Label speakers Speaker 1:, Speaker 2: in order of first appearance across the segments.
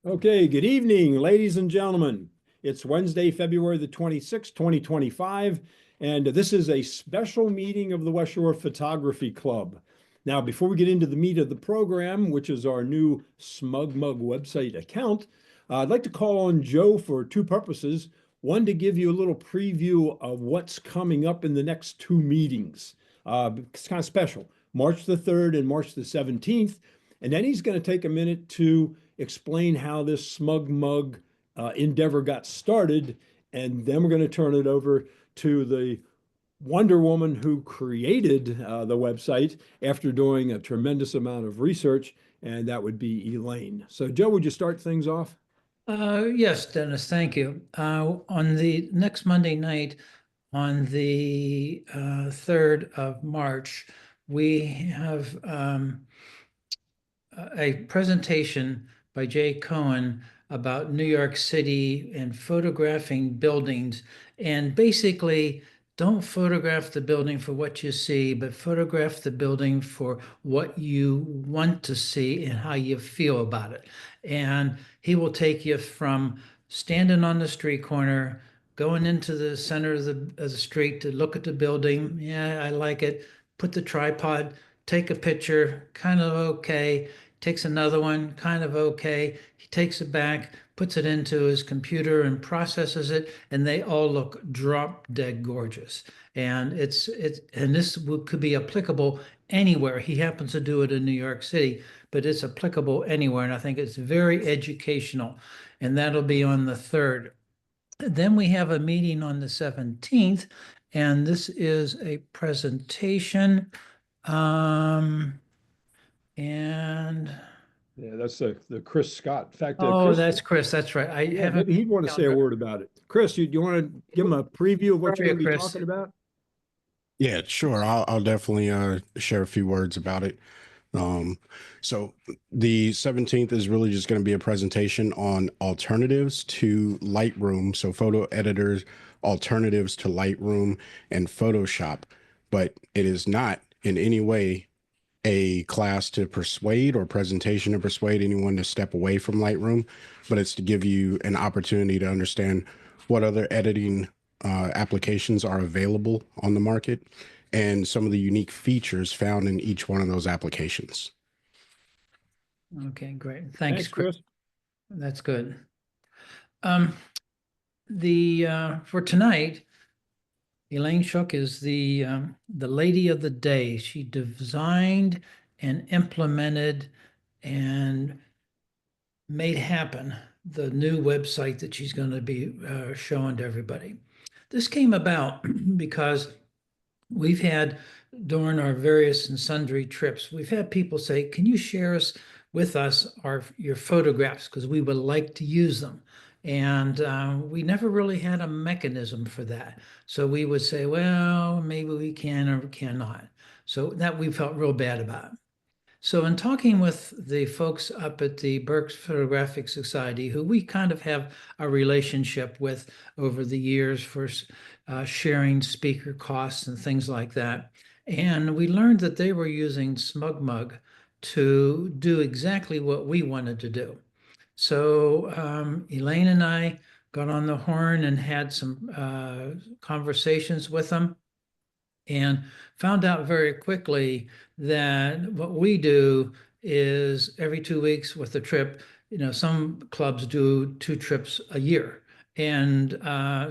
Speaker 1: Okay, good evening, ladies and gentlemen. It's Wednesday, February the 26th, 2025, and this is a special meeting of the West Shore Photography Club. Now, before we get into the meat of the program, which is our new Smugmug website account, I'd like to call on Joe for two purposes. One, to give you a little preview of what's coming up in the next two meetings. It's kind of special, March the 3rd and March the 17th. And then he's going to take a minute to explain how this Smugmug endeavor got started. And then we're going to turn it over to the Wonder Woman who created the website after doing a tremendous amount of research, and that would be Elaine. So, Joe, would you start things off?
Speaker 2: Yes, Dennis, thank you. On the next Monday night, on the 3rd of March, we have a presentation by Jay Cohen about New York City and photographing buildings. And basically, don't photograph the building for what you see, but photograph the building for what you want to see and how you feel about it. And he will take you from standing on the street corner, going into the center of the street to look at the building. Yeah, I like it. Put the tripod, take a picture, kind of okay. Takes another one, kind of okay. He takes it back, puts it into his computer and processes it, and they all look drop dead gorgeous. And this could be applicable anywhere. He happens to do it in New York City, but it's applicable anywhere. And I think it's very educational. And that'll be on the 3rd. Then we have a meeting on the 17th, and this is a presentation. And
Speaker 1: Yeah, that's the Chris Scott. In fact,
Speaker 2: oh,
Speaker 1: Chris,
Speaker 2: that's Chris. That's right. I
Speaker 1: yeah,
Speaker 2: haven't.
Speaker 1: maybe he'd want to say a word about it. Chris, you want to give him a preview of what you're
Speaker 2: Sorry,
Speaker 1: going to be
Speaker 2: Chris.
Speaker 1: talking about?
Speaker 3: Yeah, sure. I'll definitely share a few words about it. Um, so the 17th is really just going to be a presentation on alternatives to Lightroom. So photo editors, alternatives to Lightroom and Photoshop, but it is not in any way a class to persuade or presentation to persuade anyone to step away from Lightroom, but it's to give you an opportunity to understand what other editing applications are available on the market and some of the unique features found in each one of those applications.
Speaker 2: Okay, great. Thanks,
Speaker 1: Thanks, Chris.
Speaker 2: That's good. For tonight, Elaine Shook is the lady of the day. She designed and implemented and made happen the new website that she's going to be showing to everybody. This came about because we've had, during our various and sundry trips, we've had people say, can you share with us your photographs? Because we would like to use them. And we never really had a mechanism for that. So we would say, well, maybe we can or cannot. So that we felt real bad about. So in talking with the folks up at the Berks Photographic Society, who we kind of have a relationship with over the years for sharing speaker costs and things like that, and we learned that they were using Smugmug to do exactly what we wanted to do. So Elaine and I got on the horn and had some conversations with them and found out very quickly that what we do is every 2 weeks with a trip. Some clubs do 2 trips a year. And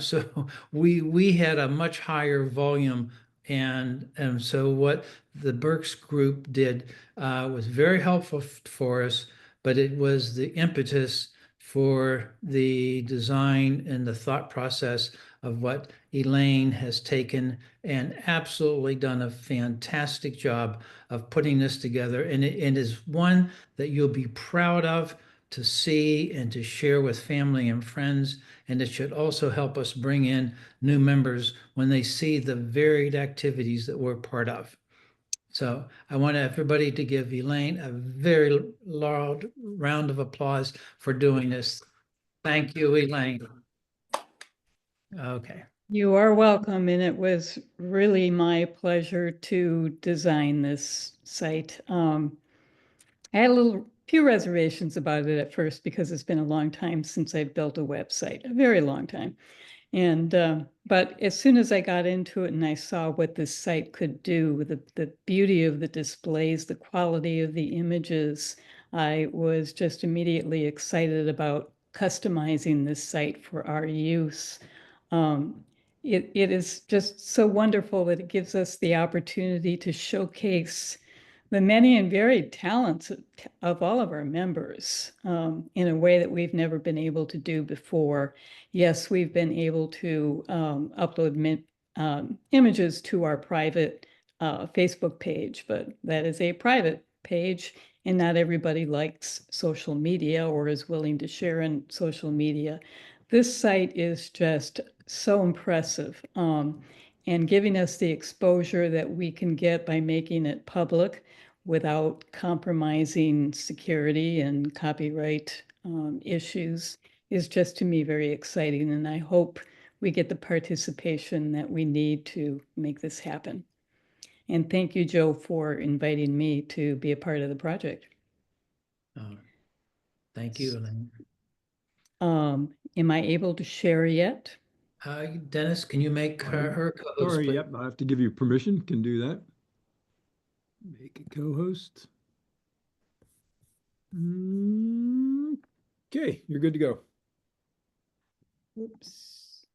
Speaker 2: so we had a much higher volume. And so what the Berks group did was very helpful for us, but it was the impetus for the design and the thought process of what Elaine has taken and absolutely done a fantastic job of putting this together. And it is one that you'll be proud of to see and to share with family and friends. And it should also help us bring in new members when they see the varied activities that we're part of. So I want everybody to give Elaine a very loud round of applause for doing this. Thank you, Elaine. Okay.
Speaker 4: You are welcome, and it was really my pleasure to design this site. I had a little few reservations about it at first because it's been a long time since I've built a website, a very long time. And but as soon as I got into it and I saw what this site could do, the beauty of the displays, the quality of the images, I was just immediately excited about customizing this site for our use. It is just so wonderful that it gives us the opportunity to showcase the many and varied talents of all of our members in a way that we've never been able to do before. Yes, we've been able to upload images to our private Facebook page, but that is a private page, and not everybody likes social media or is willing to share in social media. This site is just so impressive and giving us the exposure that we can get by making it public without compromising security and copyright issues is just, to me, very exciting. And I hope we get the participation that we need to make this happen. And thank you, Joe, for inviting me to be a part of the project.
Speaker 2: Thank you, Elaine.
Speaker 4: Am I able to share yet?
Speaker 2: Dennis, can you make her co-host,
Speaker 1: Sorry,
Speaker 2: please?
Speaker 1: yep, I have to give you permission, can do that. Make a co-host. Okay, you're good to go.
Speaker 4: Oops.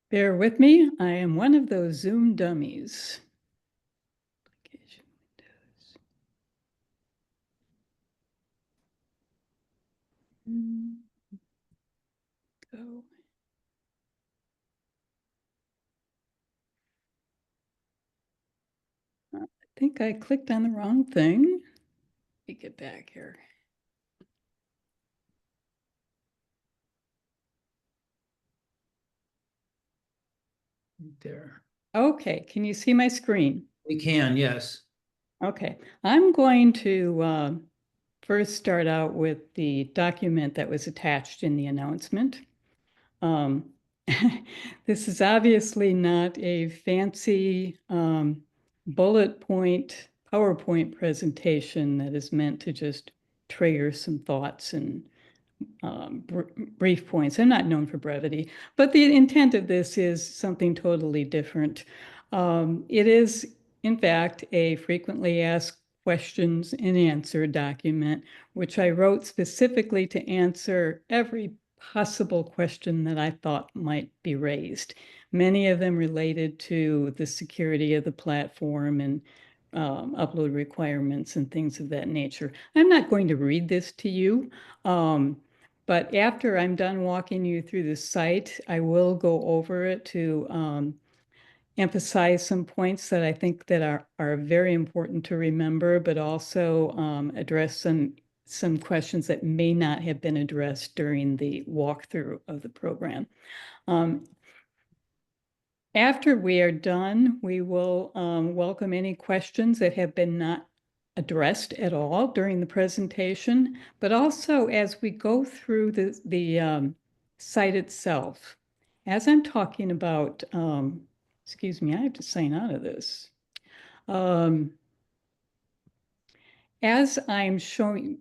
Speaker 4: Bear with me. I am one of those Zoom dummies. Application windows. Go. I think I clicked on the wrong thing. Let me get back here.
Speaker 2: There.
Speaker 4: Okay, can you see my screen?
Speaker 2: We can, yes.
Speaker 4: Okay, I'm going to first start out with the document that was attached in the announcement. This is obviously not a fancy bullet point PowerPoint presentation that is meant to just trigger some thoughts and brief points. I'm not known for brevity, but the intent of this is something totally different. It is, in fact, a frequently asked questions and answer document, which I wrote specifically to answer every possible question that I thought might be raised. Many of them related to the security of the platform and upload requirements and things of that nature. I'm not going to read this to you. But after I'm done walking you through the site, I will go over it to emphasize some points that I think that are very important to remember, but also address some questions that may not have been addressed during the walkthrough of the program. After we are done, we will welcome any questions that have been not addressed at all during the presentation, but also as we go through the site itself. As I'm talking about, excuse me, I have to sign out of this. As I'm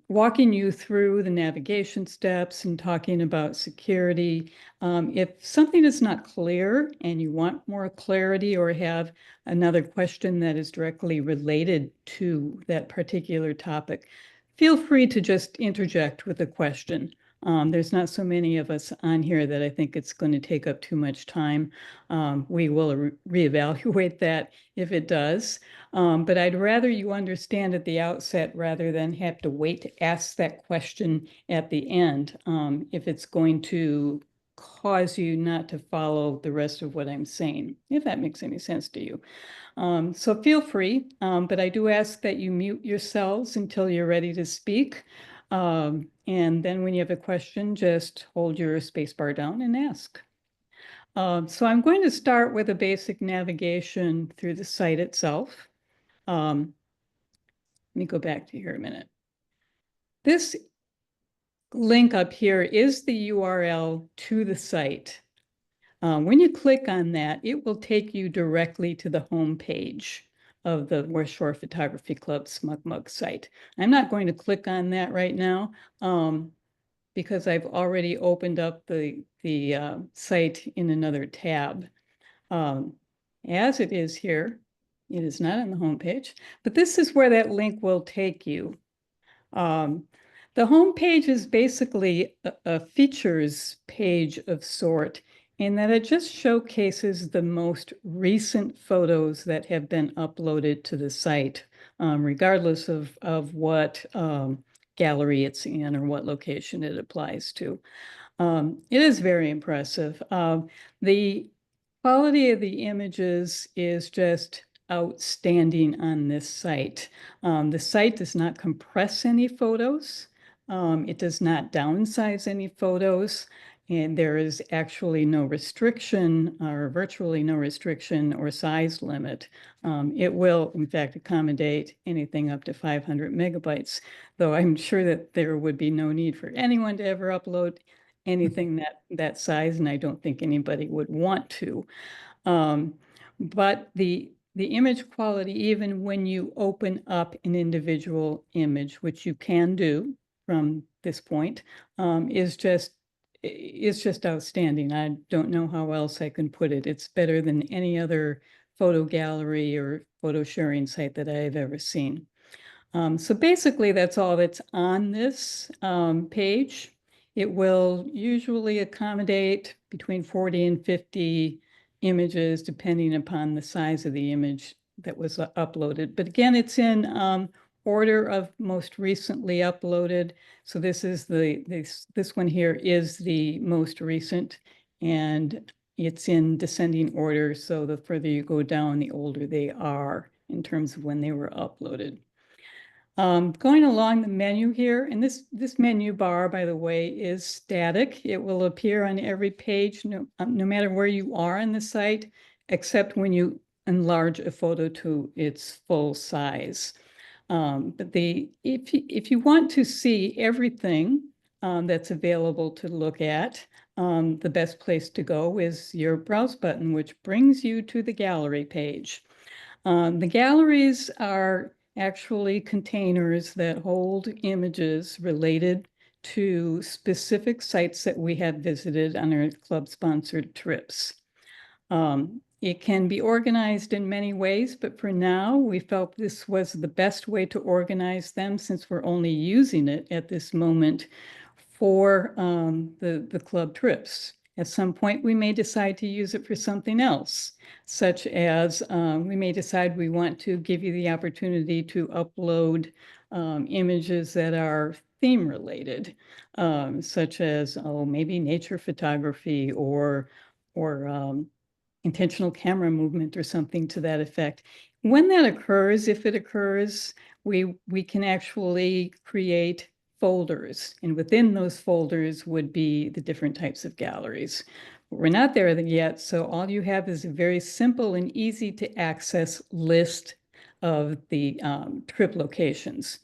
Speaker 4: walking you through the navigation steps and talking about security, if something is not clear and you want more clarity or have another question that is directly related to that particular topic, feel free to just interject with a question. There's not so many of us on here that I think it's going to take up too much time. We will reevaluate that if it does. But I'd rather you understand at the outset rather than have to wait to ask that question at the end if it's going to cause you not to follow the rest of what I'm saying, if that makes any sense to you. So feel free, but I do ask that you mute yourselves until you're ready to speak. And then when you have a question, just hold your spacebar down and ask. So I'm going to start with a basic navigation through the site itself. Let me go back to here a minute. This link up here is the URL to the site. When you click on that, it will take you directly to the home page. of the West Shore Photography Club Smugmug site. I'm not going to click on that right now because I've already opened up the site in another tab. As it is here, it is not on the homepage, but this is where that link will take you. The homepage is basically a features page of sort, in that it just showcases the most recent photos that have been uploaded to the site, regardless of what gallery it's in or what location it applies to. It is very impressive. The quality of the images is just outstanding on this site. The site does not compress any photos. It does not downsize any photos. And there is actually no restriction or virtually no restriction or size limit. It will, in fact, accommodate anything up to 500 megabytes, though I'm sure that there would be no need for anyone to ever upload anything that size, and I don't think anybody would want to. But the image quality, even when you open up an individual image, which you can do from this point, is just outstanding. I don't know how else I can put it. It's better than any other photo gallery or photo sharing site that I've ever seen. So basically, that's all that's on this page. It will usually accommodate between 40 and 50 images, depending upon the size of the image that was uploaded. But again, it's in order of most recently uploaded. So this is this one here is the most recent, and it's in descending order. So the further you go down, the older they are in terms of when they were uploaded. Going along the menu here, and this menu bar, by the way, is static. It will appear on every page, no matter where you are on the site, except when you enlarge a photo to its full size. But if you want to see everything that's available to look at, the best place to go is your browse button, which brings you to the gallery page. The galleries are actually containers that hold images related to specific sites that we have visited on our club-sponsored trips. It can be organized in many ways, but for now, we felt this was the best way to organize them, since we're only using it at this moment for the club trips. At some point, we may decide to use it for something else, such as we may decide we want to give you the opportunity to upload images that are theme related, such as, maybe nature photography or intentional camera movement or something to that effect. When that occurs, if it occurs, we can actually create folders, and within those folders would be the different types of galleries. We're not there yet, so all you have is a very simple and easy to access list of the trip locations.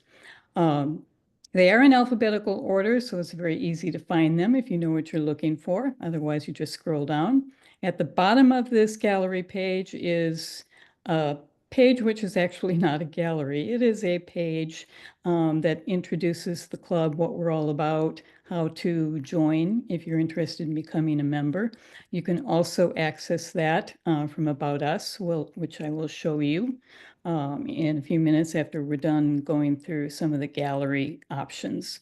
Speaker 4: They are in alphabetical order, so it's very easy to find them if you know what you're looking for. Otherwise, you just scroll down. At the bottom of this gallery page is a page which is actually not a gallery. It is a page that introduces the club, what we're all about, how to join if you're interested in becoming a member. You can also access that from About Us, which I will show you in a few minutes after we're done going through some of the gallery options.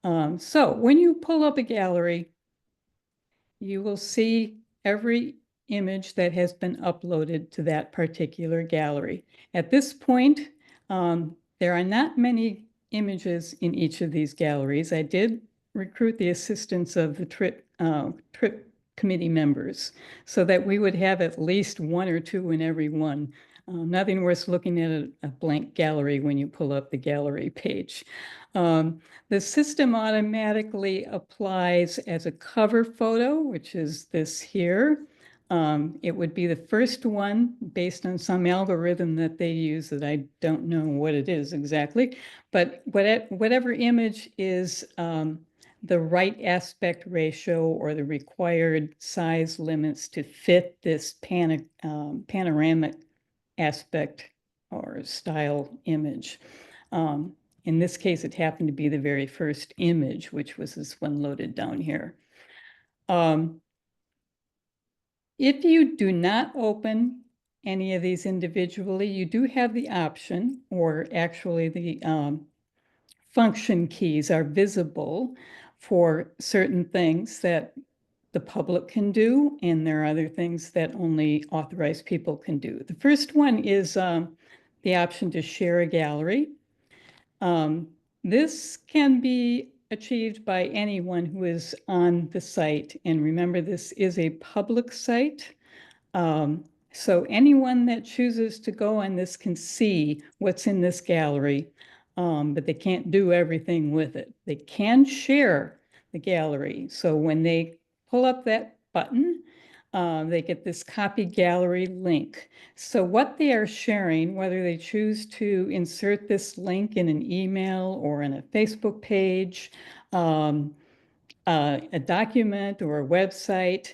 Speaker 4: So when you pull up a gallery, you will see every image that has been uploaded to that particular gallery. At this point, there are not many images in each of these galleries. I did recruit the assistance of the trip committee members so that we would have at least one or two in every one. Nothing worse looking at a blank gallery when you pull up the gallery page. The system automatically applies as a cover photo, which is this here. It would be the first one based on some algorithm that they use that I don't know what it is exactly, but whatever image is the right aspect ratio or the required size limits to fit this panoramic aspect or style image. In this case, it happened to be the very first image, which was this one loaded down here. If you do not open any of these individually, you do have the option, or actually the function keys are visible for certain things that the public can do, and there are other things that only authorized people can do. The first one is the option to share a gallery. This can be achieved by anyone who is on the site. And remember, this is a public site. So anyone that chooses to go on this can see what's in this gallery, but they can't do everything with it. They can share the gallery. So when they pull up that button, they get this copy gallery link. So what they are sharing, whether they choose to insert this link in an email or in a Facebook page, a document or a website,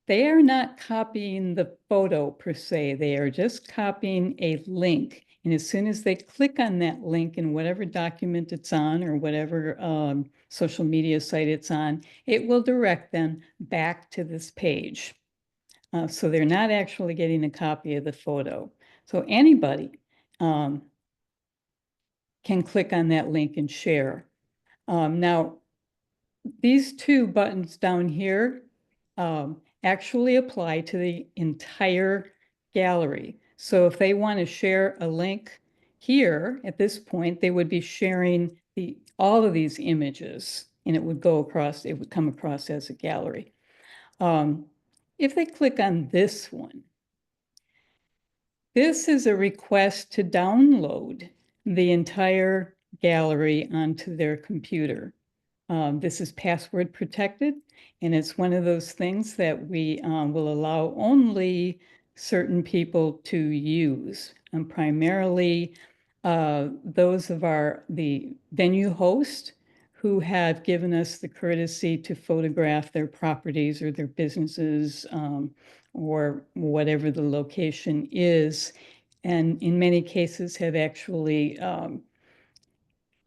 Speaker 4: they are not copying the photo per se. They are just copying a link. And as soon as they click on that link in whatever document it's on or whatever social media site it's on, it will direct them back to this page. So they're not actually getting a copy of the photo. So anybody can click on that link and share. Now, these two buttons down here actually apply to the entire gallery. So if they want to share a link here at this point, they would be sharing all of these images, and it would go across, it would come across as a gallery. If they click on this one, this is a request to download the entire gallery onto their computer. This is password protected, and it's one of those things that we will allow only certain people to use, and primarily those of the venue host who have given us the courtesy to photograph their properties or their businesses or whatever the location is, and in many cases have actually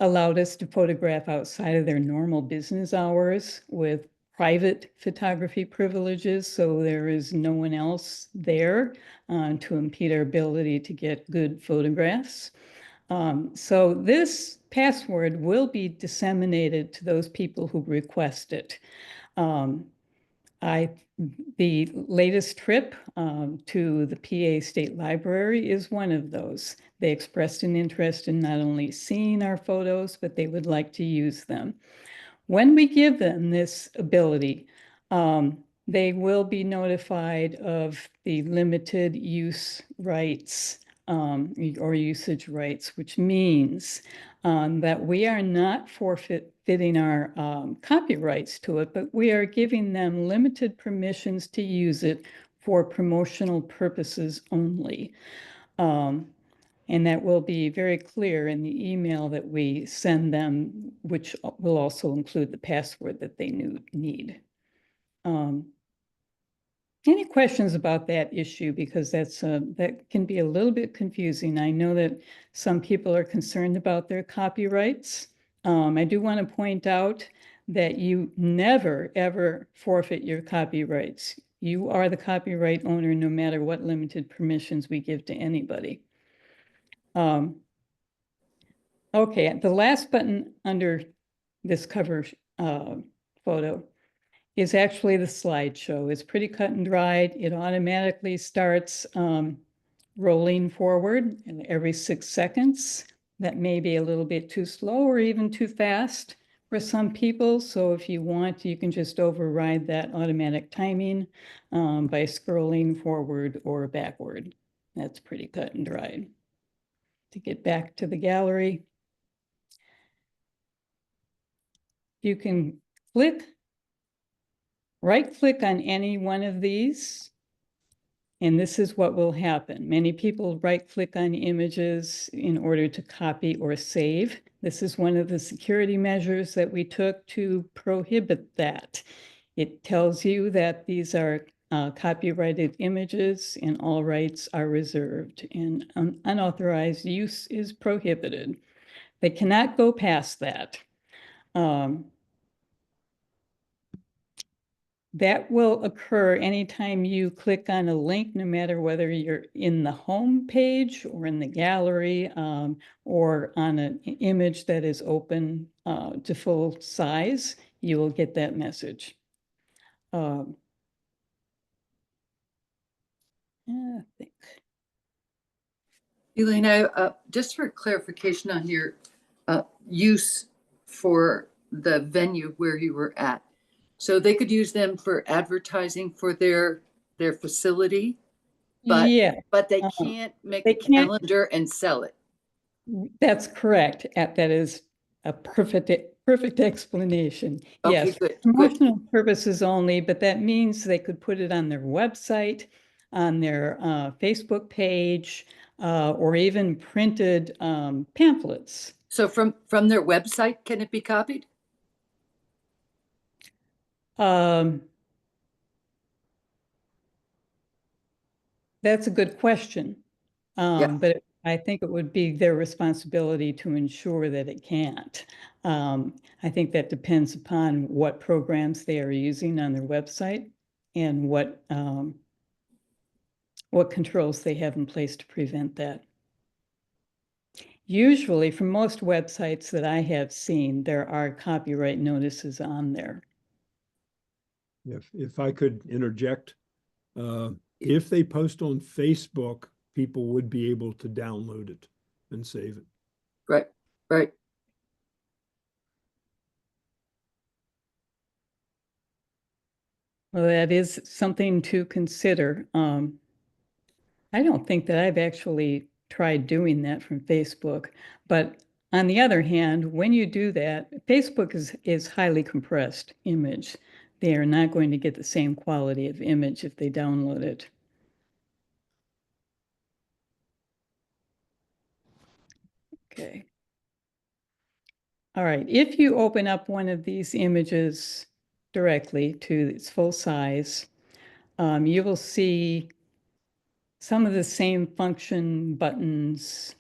Speaker 4: allowed us to photograph outside of their normal business hours with private photography privileges, so there is no one else there to impede our ability to get good photographs. So this password will be disseminated to those people who request it. The latest trip to the PA State Library is one of those. They expressed an interest in not only seeing our photos, but they would like to use them. When we give them this ability, they will be notified of the limited use rights or usage rights, which means that we are not forfeiting our copyrights to it, but we are giving them limited permissions to use it for promotional purposes only. And that will be very clear in the email that we send them, which will also include the password that they need. Any questions about that issue? Because that can be a little bit confusing. I know that some people are concerned about their copyrights. I do want to point out that you never, ever forfeit your copyrights. You are the copyright owner no matter what limited permissions we give to anybody. Okay, the last button under this cover photo is actually the slideshow. It's pretty cut and dried. It automatically starts rolling forward every 6 seconds. That may be a little bit too slow or even too fast for some people. So if you want, you can just override that automatic timing by scrolling forward or backward. That's pretty cut and dried. To get back to the gallery, you can right-click on any one of these, and this is what will happen. Many people right-click on images in order to copy or save. This is one of the security measures that we took to prohibit that. It tells you that these are copyrighted images and all rights are reserved and unauthorized use is prohibited. They cannot go past that. That will occur anytime you click on a link, no matter whether you're in the home page or in the gallery, or on an image that is open to full size, you will get that message. I think.
Speaker 5: Elaine, just for clarification on your use for the venue where you were at. So they could use them for advertising for their facility, but
Speaker 4: Yeah,
Speaker 5: they can't make
Speaker 4: they
Speaker 5: a
Speaker 4: can't.
Speaker 5: calendar and sell it.
Speaker 4: That's correct. That is a perfect explanation.
Speaker 5: Okay,
Speaker 4: Yes,
Speaker 5: good.
Speaker 4: promotional purposes only, but that means they could put it on their website, on their Facebook page, or even printed pamphlets.
Speaker 5: So from their website, can it be copied?
Speaker 4: That's a good question.
Speaker 5: Yeah.
Speaker 4: But I think it would be their responsibility to ensure that it can't. I think that depends upon what programs they are using on their website and what controls they have in place to prevent that. Usually, for most websites that I have seen, there are copyright notices on there.
Speaker 1: If I could interject, if they post on Facebook, people would be able to download it and save it.
Speaker 5: Right, right.
Speaker 4: Well, that is something to consider. I don't think that I've actually tried doing that from Facebook, but on the other hand, when you do that, Facebook is highly compressed image. They are not going to get the same quality of image if they download it. Okay. All right, if you open up one of these images directly to its full size, you will see some of the same function buttons,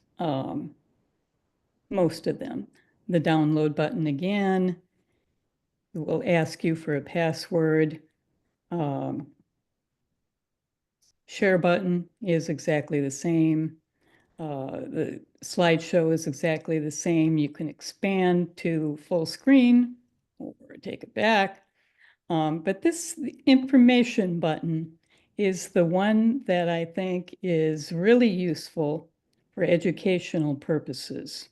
Speaker 4: most of them. The download button again, it will ask you for a password. Share button is exactly the same. The slideshow is exactly the same. You can expand to full screen or take it back. But this information button is the one that I think is really useful for educational purposes.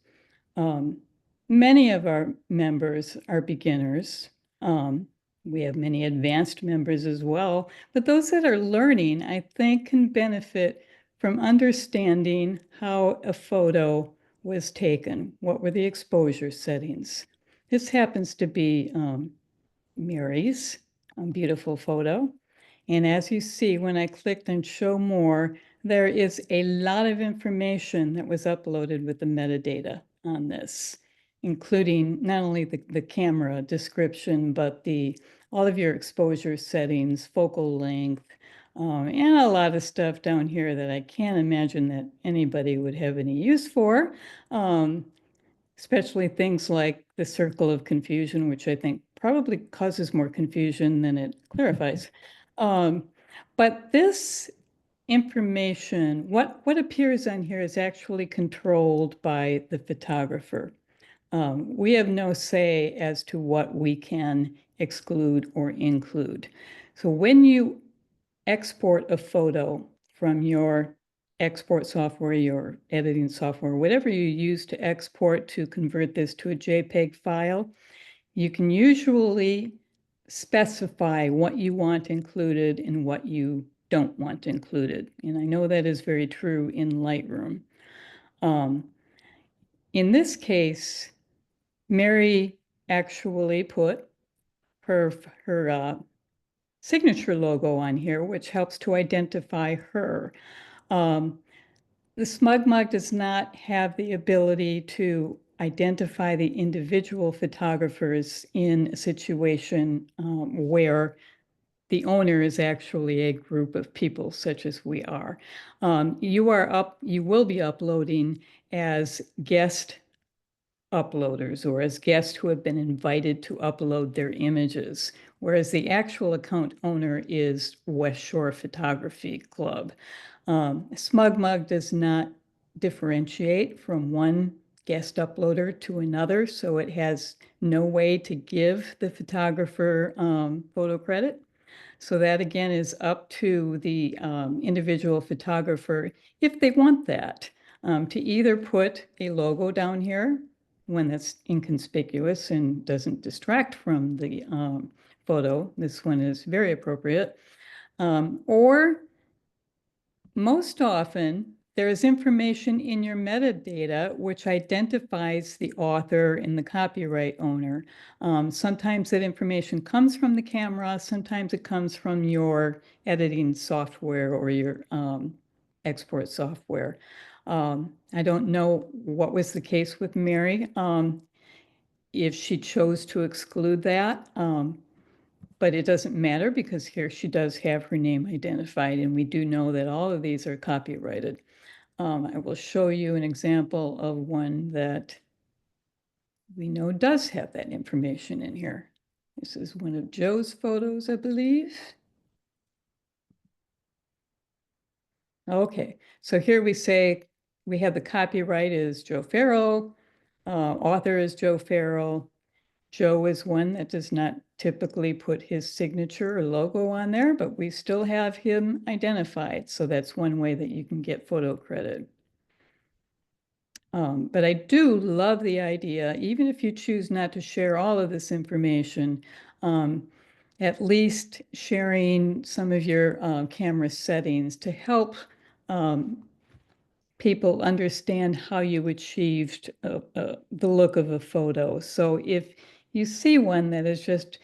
Speaker 4: Many of our members are beginners. We have many advanced members as well, but those that are learning, I think, can benefit from understanding how a photo was taken. What were the exposure settings? This happens to be Mary's beautiful photo. And as you see, when I clicked on show more, there is a lot of information that was uploaded with the metadata on this, including not only the camera description, but all of your exposure settings, focal length, and a lot of stuff down here that I can't imagine that anybody would have any use for. Especially things like the circle of confusion, which I think probably causes more confusion than it clarifies. But this information, what appears on here is actually controlled by the photographer. We have no say as to what we can exclude or include. So when you export a photo from your export software, your editing software, whatever you use to export to convert this to a JPEG file, you can usually specify what you want included and what you don't want included. And I know that is very true in Lightroom. In this case, Mary actually put her signature logo on here, which helps to identify her. The Smugmug does not have the ability to identify the individual photographers in a situation where the owner is actually a group of people such as we are. You will be uploading as guest uploaders or as guests who have been invited to upload their images, whereas the actual account owner is West Shore Photography Club. Smugmug does not differentiate from one guest uploader to another, so it has no way to give the photographer photo credit. So that again is up to the individual photographer if they want that, to either put a logo down here, one that's inconspicuous and doesn't distract from the photo. This one is very appropriate. Or most often, there is information in your metadata which identifies the author and the copyright owner. Sometimes that information comes from the camera, sometimes it comes from your editing software or your export software. I don't know what was the case with Mary, if she chose to exclude that. But it doesn't matter because here she does have her name identified, and we do know that all of these are copyrighted. I will show you an example of one that we know does have that information in here. This is one of Joe's photos, I believe. Okay, so here we say we have the copyright is Joe Farrell, author is Joe Farrell. Joe is one that does not typically put his signature or logo on there, but we still have him identified. So that's one way that you can get photo credit. But I do love the idea, even if you choose not to share all of this information, at least sharing some of your camera settings to help people understand how you achieved the look of a photo. So if you see one that is just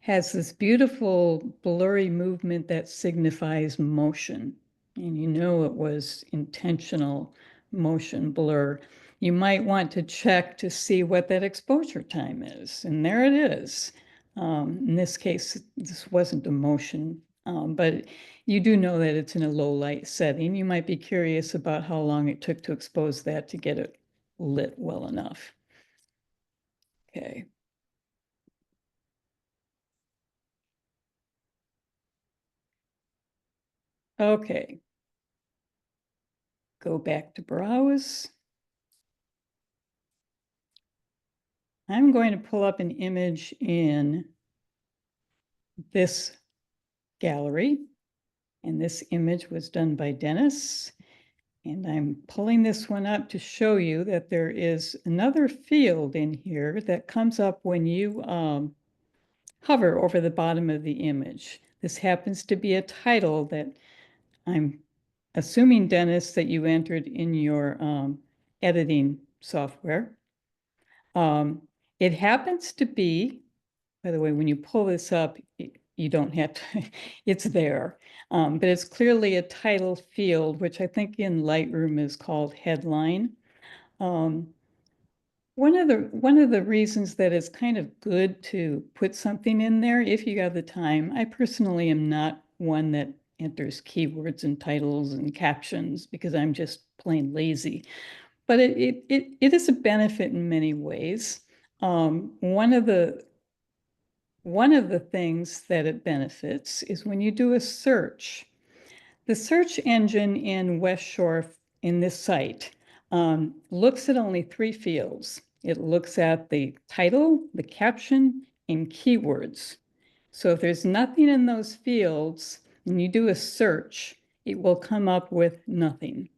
Speaker 4: has this beautiful blurry movement that signifies motion, and you know it was intentional motion blur, you might want to check to see what that exposure time is. And there it is. In this case, this wasn't a motion, but you do know that it's in a low light setting. You might be curious about how long it took to expose that to get it lit well enough. Okay. Okay. Go back to browse. I'm going to pull up an image in this gallery, and this image was done by Dennis. And I'm pulling this one up to show you that there is another field in here that comes up when you hover over the bottom of the image. This happens to be a title that I'm assuming, Dennis, that you entered in your editing software. It happens to be, by the way, when you pull this up, you don't have to, it's there. But it's clearly a title field, which I think in Lightroom is called headline. One of the reasons that it's kind of good to put something in there if you have the time, I personally am not one that enters keywords and titles and captions because I'm just plain lazy. But it is a benefit in many ways. One of the things that it benefits is when you do a search. The search engine in West Shore in this site looks at only 3 fields. It looks at the title, the caption, and keywords. So if there's nothing in those fields and you do a search, it will come up with nothing.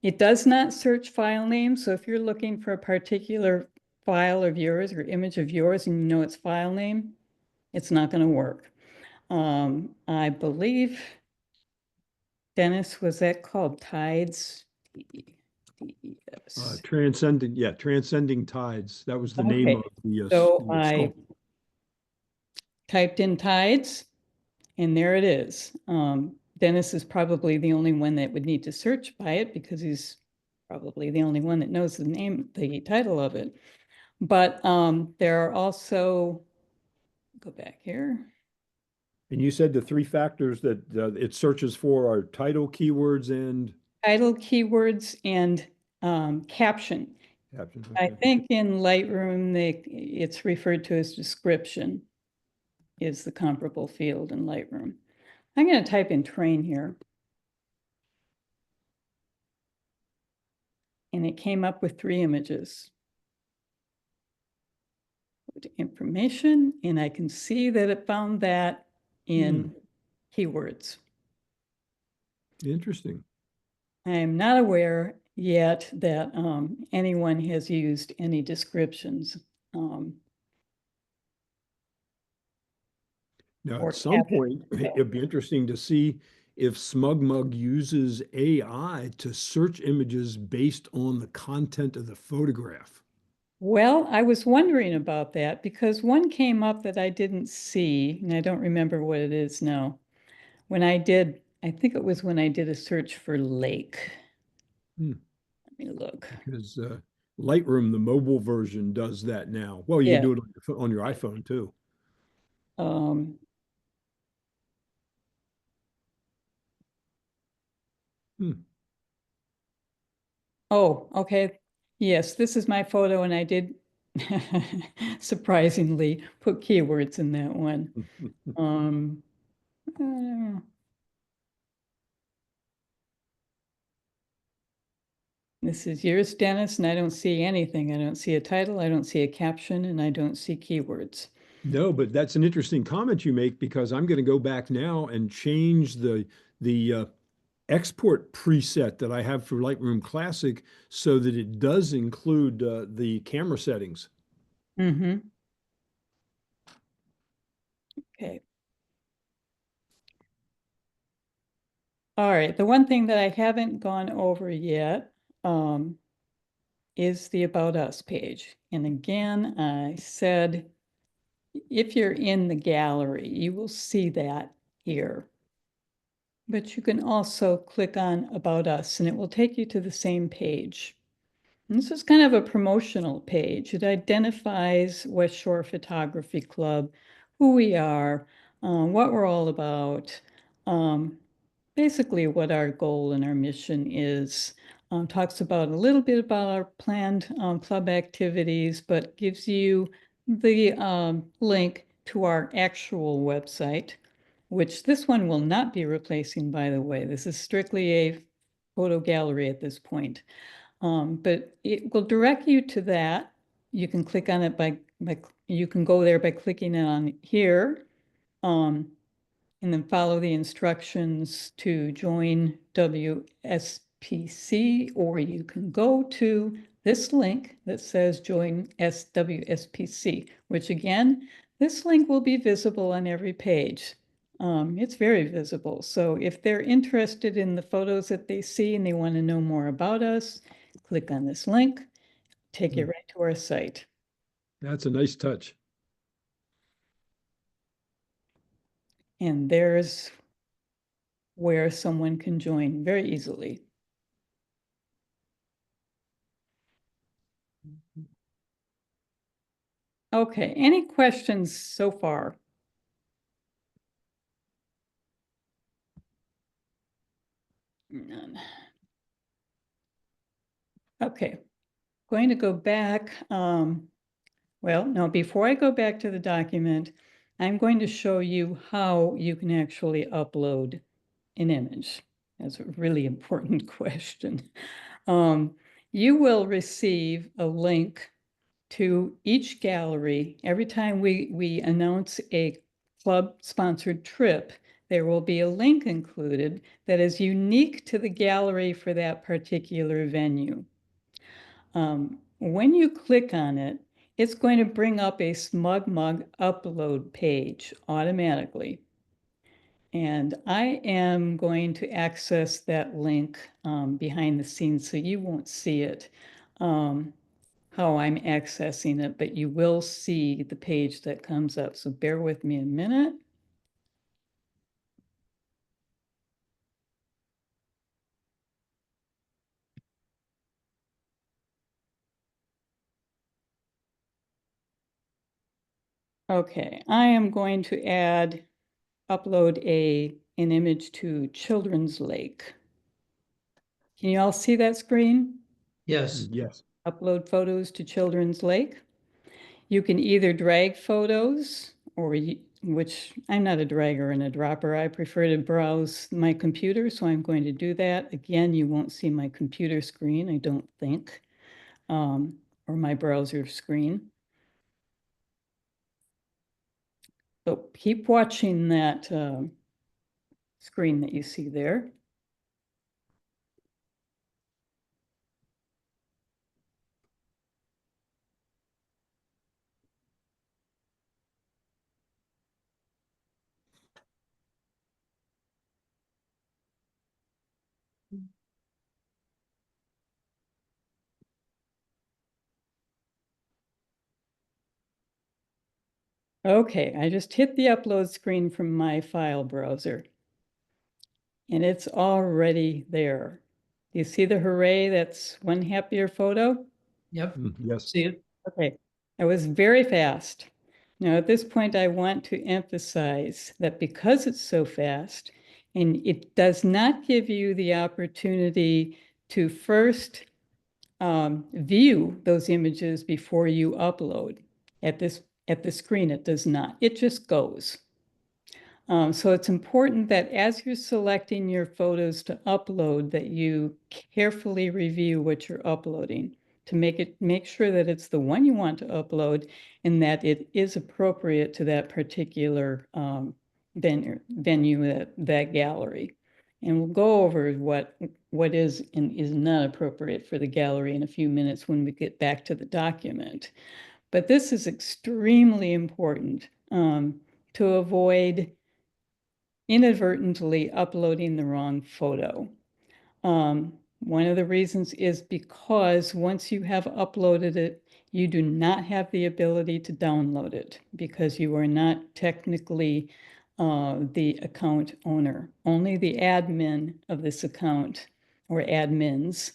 Speaker 4: It does not search file names. So if you're looking for a particular file of yours or image of yours and you know its file name, it's not going to work. I believe, Dennis, was that called Tides?
Speaker 1: Transcending Tides. That was the name
Speaker 4: Okay.
Speaker 1: of the
Speaker 4: So
Speaker 1: the
Speaker 4: I
Speaker 1: sculpture.
Speaker 4: typed in Tides, and there it is. Dennis is probably the only one that would need to search by it because he's probably the only one that knows the name, the title of it. But there are also, go back here.
Speaker 1: And you said the three factors that it searches for are title, keywords, and
Speaker 4: Title, keywords, and caption.
Speaker 1: captions.
Speaker 4: I
Speaker 1: Okay.
Speaker 4: think in Lightroom, it's referred to as description is the comparable field in Lightroom. I'm going to type in train here. And it came up with 3 images. Go to information, and I can see that it found that in keywords.
Speaker 1: Interesting.
Speaker 4: I am not aware yet that anyone has used any descriptions.
Speaker 1: Now,
Speaker 4: Or
Speaker 1: at some
Speaker 4: captions.
Speaker 1: point, it'd be interesting to see if Smugmug uses AI to search images based on the content of the photograph.
Speaker 4: Well, I was wondering about that because one came up that I didn't see, and I don't remember what it is now. When I did, I think it was when I did a search for lake.
Speaker 1: Hmm.
Speaker 4: Let me look.
Speaker 1: Because Lightroom, the mobile version, does that now. Well, you
Speaker 4: Yeah.
Speaker 1: can do it on your iPhone too.
Speaker 4: Um,
Speaker 1: Hmm.
Speaker 4: oh, okay. Yes, this is my photo, and I did surprisingly put keywords in that one. Uh, This is yours, Dennis, and I don't see anything. I don't see a title, I don't see a caption, and I don't see keywords.
Speaker 1: No, but that's an interesting comment you make because I'm going to go back now and change the export preset that I have for Lightroom Classic so that it does include the camera settings.
Speaker 4: Mm-hmm. Okay. All right. The one thing that I haven't gone over yet is the About Us page. And again, I said, if you're in the gallery, you will see that here. But you can also click on About Us and it will take you to the same page. And this is kind of a promotional page. It identifies West Shore Photography Club, who we are, what we're all about, basically what our goal and our mission is. Talks about a little bit about our planned club activities, but gives you the link to our actual website, which this one will not be replacing, by the way. This is strictly a photo gallery at this point. But it will direct you to that. You can click on it you can go there by clicking on here. And then follow the instructions to join WSPC, or you can go to this link that says join SWSPC, which again, this link will be visible on every page. It's very visible. So if they're interested in the photos that they see and they want to know more about us, click on this link, take you right to our site.
Speaker 1: That's a nice touch.
Speaker 4: And there's where someone can join very easily. Okay, any questions so far? None. Okay, going to go back. Well, no, before I go back to the document, I'm going to show you how you can actually upload an image. That's a really important question. You will receive a link to each gallery. Every time we announce a club-sponsored trip, there will be a link included that is unique to the gallery for that particular venue. When you click on it, it's going to bring up a Smugmug upload page automatically. And I am going to access that link behind the scenes so you won't see it. How I'm accessing it, but you will see the page that comes up. So bear with me a minute. Okay, I am going to add upload an image to Children's Lake. Can you all see that screen?
Speaker 2: Yes.
Speaker 1: Yes.
Speaker 4: Upload photos to Children's Lake. You can either drag photos or which I'm not a dragger and a dropper. I prefer to browse my computer, so I'm going to do that. Again, you won't see my computer screen, I don't think, or my browser screen. So keep watching that screen that you see there. Okay, I just hit the upload screen from my file browser. And it's already there. You see the hooray? That's one happier photo.
Speaker 2: Yep.
Speaker 1: Yes.
Speaker 2: See it?
Speaker 4: Okay, that was very fast. Now, at this point, I want to emphasize that because it's so fast, and it does not give you the opportunity to first view those images before you upload. At the screen, it does not. It just goes. So it's important that as you're selecting your photos to upload, that you carefully review what you're uploading to make sure that it's the one you want to upload and that it is appropriate to that particular venue, that gallery. And we'll go over what is and is not appropriate for the gallery in a few minutes when we get back to the document. But this is extremely important to avoid inadvertently uploading the wrong photo. One of the reasons is because once you have uploaded it, you do not have the ability to download it because you are not technically the account owner. Only the admin of this account or admins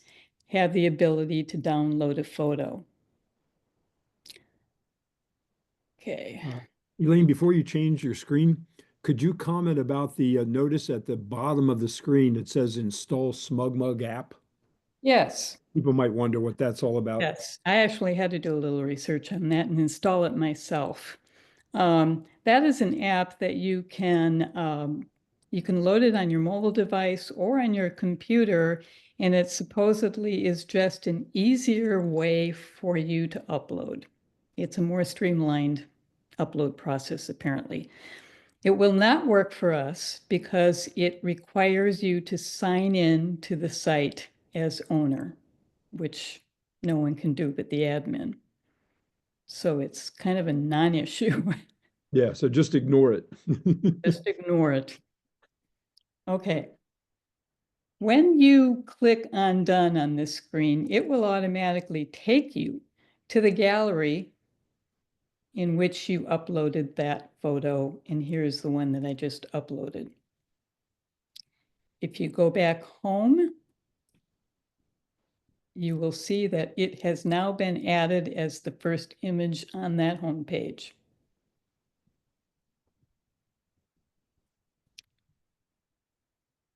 Speaker 4: have the ability to download a photo. Okay.
Speaker 1: Elaine, before you change your screen, could you comment about the notice at the bottom of the screen that says install Smugmug app?
Speaker 4: Yes.
Speaker 1: People might wonder what that's all about.
Speaker 4: Yes, I actually had to do a little research on that and install it myself. That is an app that you can load it on your mobile device or on your computer, and it supposedly is just an easier way for you to upload. It's a more streamlined upload process, apparently. It will not work for us because it requires you to sign in to the site as owner, which no one can do but the admin. So it's kind of a non-issue.
Speaker 1: Yeah, so just ignore it.
Speaker 4: Just ignore it. Okay. When you click on done on this screen, it will automatically take you to the gallery in which you uploaded that photo. And here's the one that I just uploaded. If you go back home, you will see that it has now been added as the first image on that home page.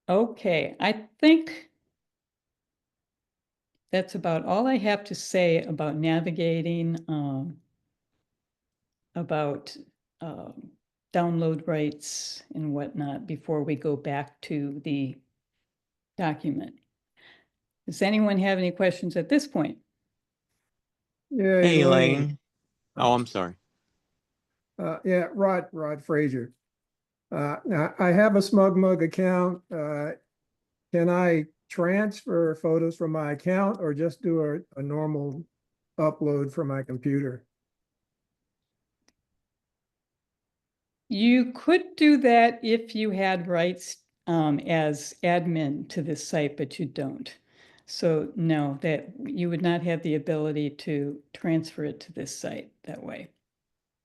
Speaker 4: Okay, I think that's about all I have to say about navigating, about download rights and whatnot before we go back to the document. Does anyone have any questions at this point?
Speaker 6: Yeah,
Speaker 7: Hey,
Speaker 6: Elaine.
Speaker 7: Elaine. Oh, I'm sorry.
Speaker 6: Yeah, Rod Frazier. Now I have a Smugmug account. Can I transfer photos from my account or just do a normal upload from my computer?
Speaker 4: You could do that if you had rights as admin to this site, but you don't. So no, that you would not have the ability to transfer it to this site that way.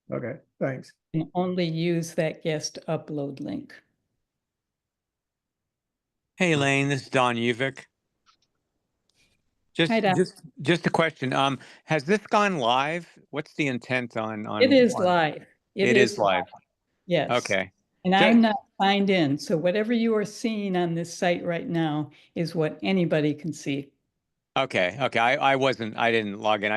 Speaker 6: Okay, thanks.
Speaker 4: And only use that guest upload link.
Speaker 7: Hey, Elaine, this is Don Uvik.
Speaker 4: Hi, Don.
Speaker 7: Just a question. Has this gone live? What's the intent on
Speaker 4: It is
Speaker 7: on-
Speaker 4: live.
Speaker 7: It is live.
Speaker 4: Yes.
Speaker 7: Okay.
Speaker 4: And I'm not signed in, so whatever you are seeing on this site right now is what anybody can see.
Speaker 7: Okay. I didn't log in.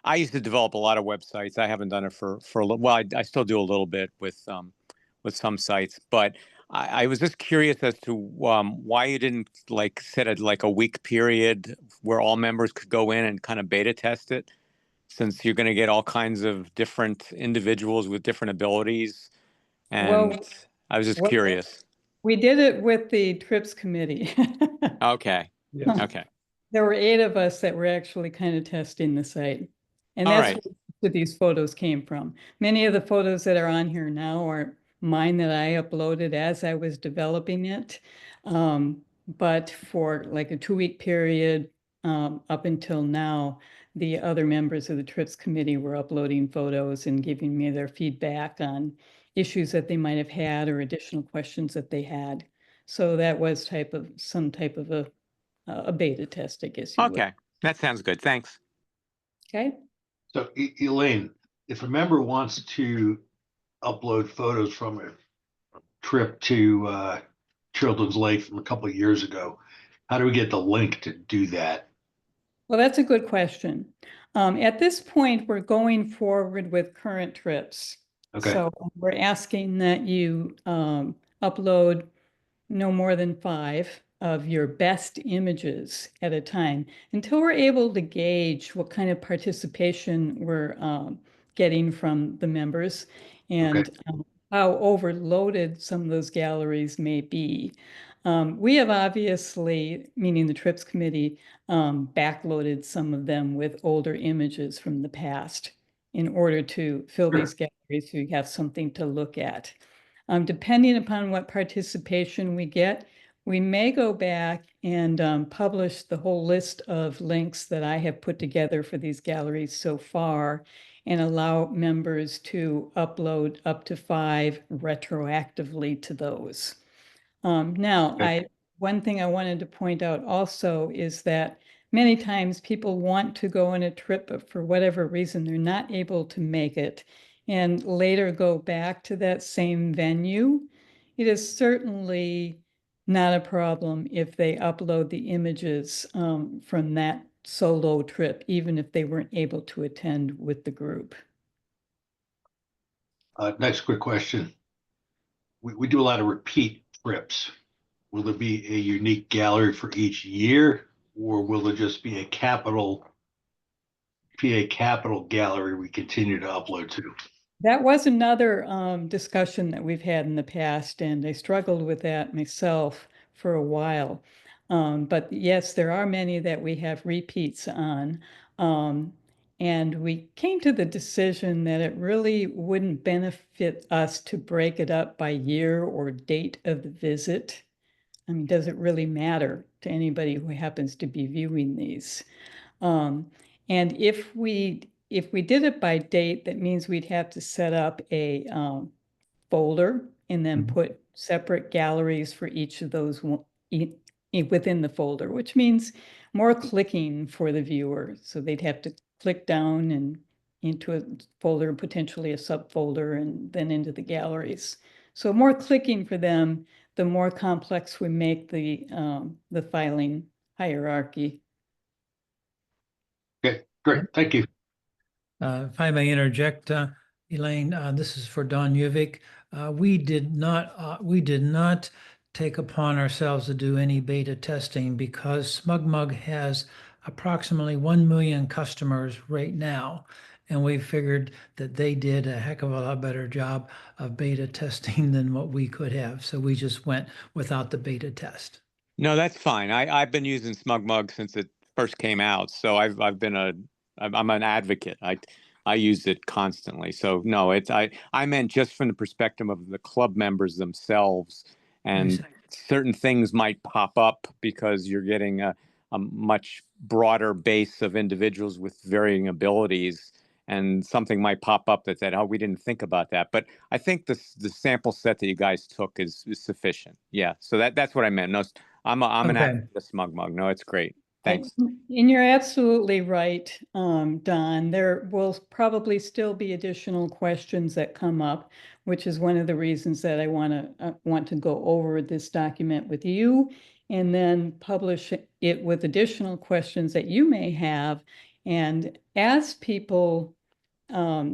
Speaker 7: I used to develop a lot of websites. I haven't done it for a little, well, I still do a little bit with some sites, but I was just curious as to why you didn't like set a week period where all members could go in and kind of beta test it, since you're going to get all kinds of different individuals with different abilities.
Speaker 4: Well,
Speaker 7: And I was just
Speaker 4: what-
Speaker 7: curious.
Speaker 4: we did it with the trips committee.
Speaker 7: Okay.
Speaker 1: Yes.
Speaker 7: Okay.
Speaker 4: There were 8 of us that were actually kind of testing the site. And
Speaker 7: All
Speaker 4: that's
Speaker 7: right.
Speaker 4: where these photos came from. Many of the photos that are on here now are mine that I uploaded as I was developing it. But for like a 2-week period, up until now, the other members of the trips committee were uploading photos and giving me their feedback on issues that they might have had or additional questions that they had. So that was some type of a beta test, I guess you would.
Speaker 7: Okay. That sounds good. Thanks.
Speaker 4: Okay.
Speaker 8: So Elaine, if a member wants to upload photos from a trip to Children's Lake from a couple of years ago, how do we get the link to do that?
Speaker 4: Well, that's a good question. At this point, we're going forward with current trips.
Speaker 8: Okay.
Speaker 4: So we're asking that you upload no more than 5 of your best images at a time until we're able to gauge what kind of participation we're getting from the members and how overloaded some of those galleries may be. We have obviously, meaning the trips committee, backloaded some of them with older images from the past in order to fill these galleries so you have something to look at. Depending upon what participation we get, we may go back and publish the whole list of links that I have put together for these galleries so far and allow members to upload up to 5 retroactively to those. Now, one thing I wanted to point out also is that many times people want to go on a trip, but for whatever reason, they're not able to make it and later go back to that same venue. It is certainly not a problem if they upload the images from that solo trip, even if they weren't able to attend with the group.
Speaker 8: Next quick question. We do a lot of repeat trips. Will there be a unique gallery for each year, or will there just be a PA Capital gallery we continue to upload to?
Speaker 4: That was another discussion that we've had in the past, and I struggled with that myself for a while. But yes, there are many that we have repeats on. And we came to the decision that it really wouldn't benefit us to break it up by year or date of the visit. I mean, does it really matter to anybody who happens to be viewing these? And if we did it by date, that means we'd have to set up a folder and then put separate galleries for each of those within the folder, which means more clicking for the viewer. So they'd have to click down and into a folder, potentially a subfolder, and then into the galleries. So more clicking for them, the more complex we make the filing hierarchy.
Speaker 8: Okay, great. Thank you.
Speaker 2: If I may interject, Elaine, this is for Don Uvik. We did not take upon ourselves to do any beta testing because Smugmug has approximately 1 million customers right now. And we figured that they did a heck of a lot better job of beta testing than what we could have. So we just went without the beta test.
Speaker 7: No, that's fine. I've been using Smugmug since it first came out, so I'm an advocate. I use it constantly. So no, I meant just from the perspective of the club members themselves, and certain things might pop up because you're getting a much broader base of individuals with varying abilities, and something might pop up that said, "Oh, we didn't think about that." But I think the sample set that you guys took is sufficient. Yeah, so that's what I meant. No, I'm an advocate of Smugmug. No, it's great. Thanks.
Speaker 4: And you're absolutely right, Don. There will probably still be additional questions that come up, which is one of the reasons that I want to go over this document with you and then publish it with additional questions that you may have. And as people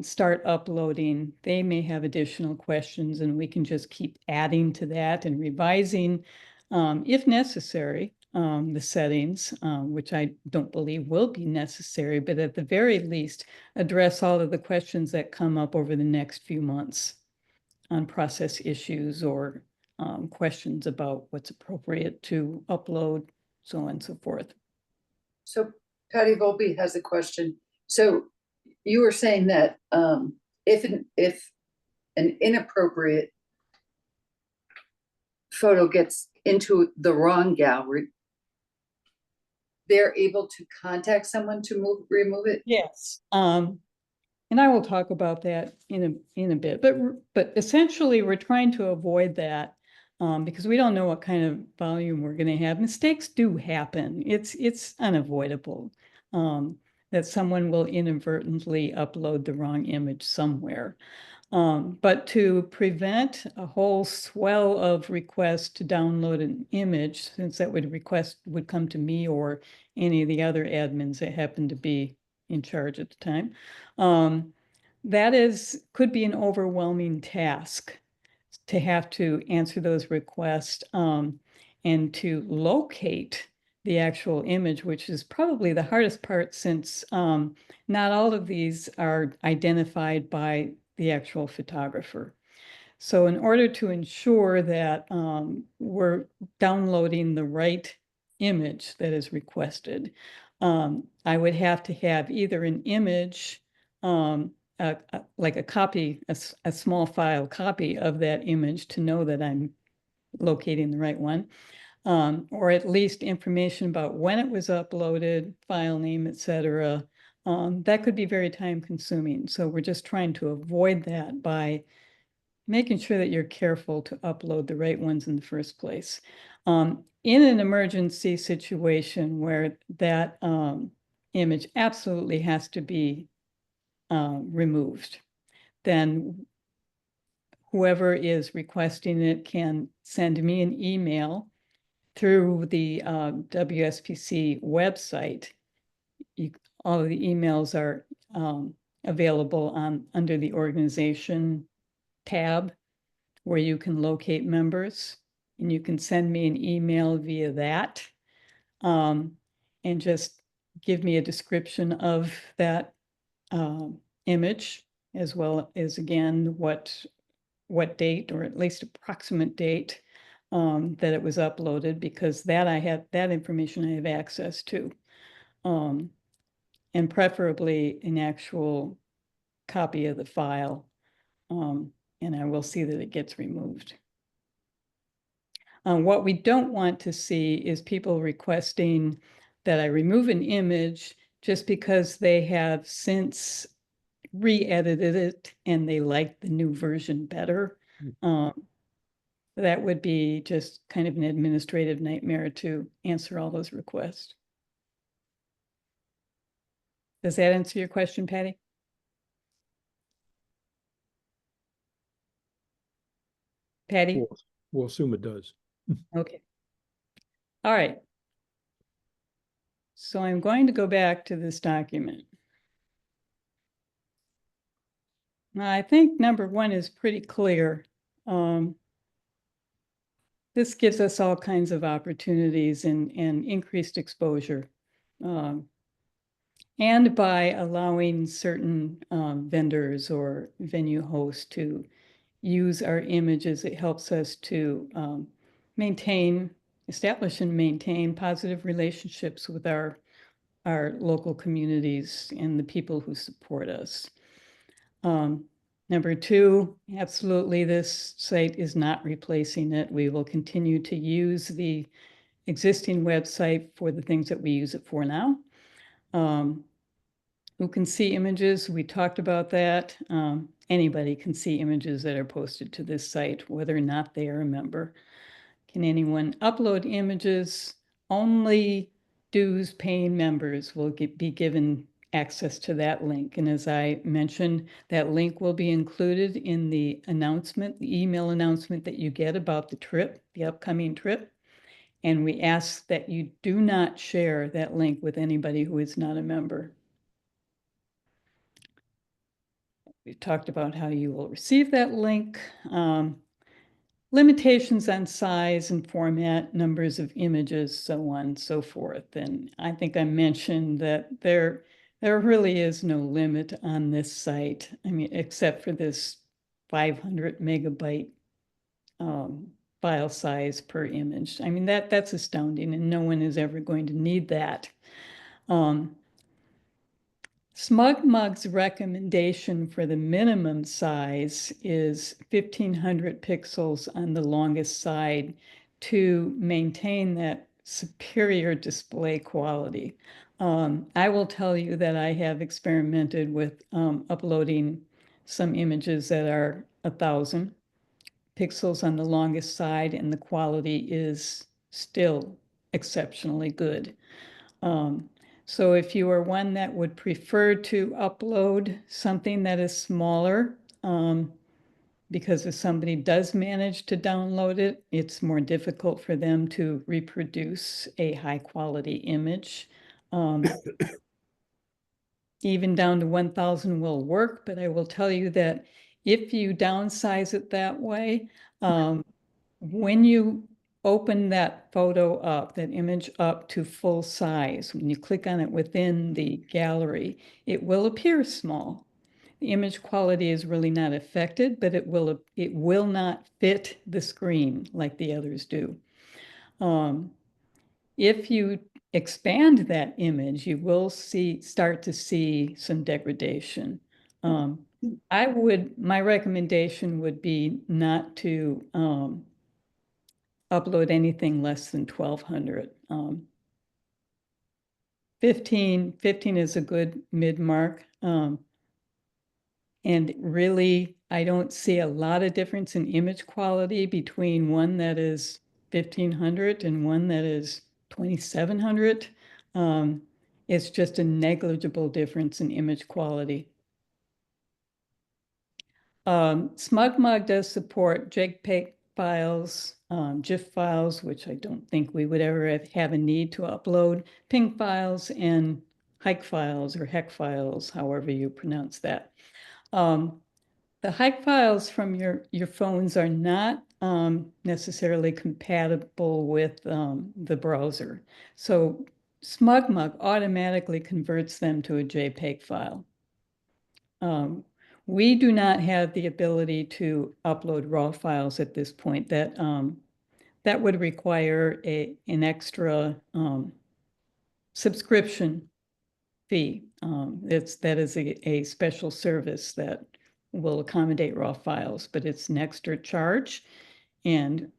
Speaker 4: start uploading, they may have additional questions, and we can just keep adding to that and revising, if necessary, the settings, which I don't believe will be necessary, but at the very least, address all of the questions that come up over the next few months on process issues or questions about what's appropriate to upload, so on and so forth.
Speaker 5: So Patty Volpe has a question. So you were saying that if an inappropriate photo gets into the wrong gallery, they're able to contact someone to remove it?
Speaker 4: Yes. And I will talk about that in a bit, but essentially we're trying to avoid that because we don't know what kind of volume we're going to have. Mistakes do happen. It's unavoidable that someone will inadvertently upload the wrong image somewhere. But to prevent a whole swell of requests to download an image, since that would come to me or any of the other admins that happen to be in charge at the time, that could be an overwhelming task to have to answer those requests and to locate the actual image, which is probably the hardest part since not all of these are identified by the actual photographer. So in order to ensure that we're downloading the right image that is requested, I would have to have either an image, like a copy, a small file copy of that image to know that I'm locating the right one, or at least information about when it was uploaded, file name, etc. That could be very time consuming. So we're just trying to avoid that by making sure that you're careful to upload the right ones in the first place. In an emergency situation where that image absolutely has to be removed, then whoever is requesting it can send me an email through the WSPC website. All of the emails are available under the organization tab where you can locate members, and you can send me an email via that and just give me a description of that image, as well as, again, what date, or at least approximate date that it was uploaded, because that information I have access to, and preferably an actual copy of the file, and I will see that it gets removed. What we don't want to see is people requesting that I remove an image just because they have since re-edited it and they like the new version better. That would be just kind of an administrative nightmare to answer all those requests. Does that answer your question, Patty? Patty?
Speaker 1: We'll assume it does.
Speaker 4: Okay. All right. So I'm going to go back to this document. Now, I think number one is pretty clear. This gives us all kinds of opportunities and increased exposure. And by allowing certain vendors or venue hosts to use our images, it helps us to establish and maintain positive relationships with our local communities and the people who support us. Number two, absolutely, this site is not replacing it. We will continue to use the existing website for the things that we use it for now. Who can see images? We talked about that. Anybody can see images that are posted to this site, whether or not they are a member. Can anyone upload images? Only dues paying members will be given access to that link. And as I mentioned, that link will be included in the announcement, the email announcement that you get about the trip, the upcoming trip. And we ask that you do not share that link with anybody who is not a member. We've talked about how you will receive that link, limitations on size and format, numbers of images, so on and so forth. And I think I mentioned that there really is no limit on this site. I mean, except for this 500 megabyte file size per image. I mean, that's astounding, and no one is ever going to need that. Smugmug's recommendation for the minimum size is 1500 pixels on the longest side to maintain that superior display quality. I will tell you that I have experimented with uploading some images that are 1000 pixels on the longest side, and the quality is still exceptionally good. So if you are one that would prefer to upload something that is smaller, because if somebody does manage to download it, it's more difficult for them to reproduce a high quality image. Even down to 1000 will work, but I will tell you that if you downsize it that way, when you open that photo up, that image up to full size, when you click on it within the gallery, it will appear small. The image quality is really not affected, but it will not fit the screen like the others do. If you expand that image, you will start to see some degradation. My recommendation would be not to upload anything less than 1200. 15 is a good mid-mark. And really, I don't see a lot of difference in image quality between one that is 1500 and one that is 2700. It's just a negligible difference in image quality. Smugmug does support JPEG files, GIF files, which I don't think we would ever have a need to upload, PNG files, and hike files or HEC files, however you pronounce that. The hike files from your phones are not necessarily compatible with the browser. So Smugmug automatically converts them to a JPEG file. We do not have the ability to upload RAW files at this point. That would require an extra subscription fee. That is a special service that will accommodate RAW files, but it's an extra charge. And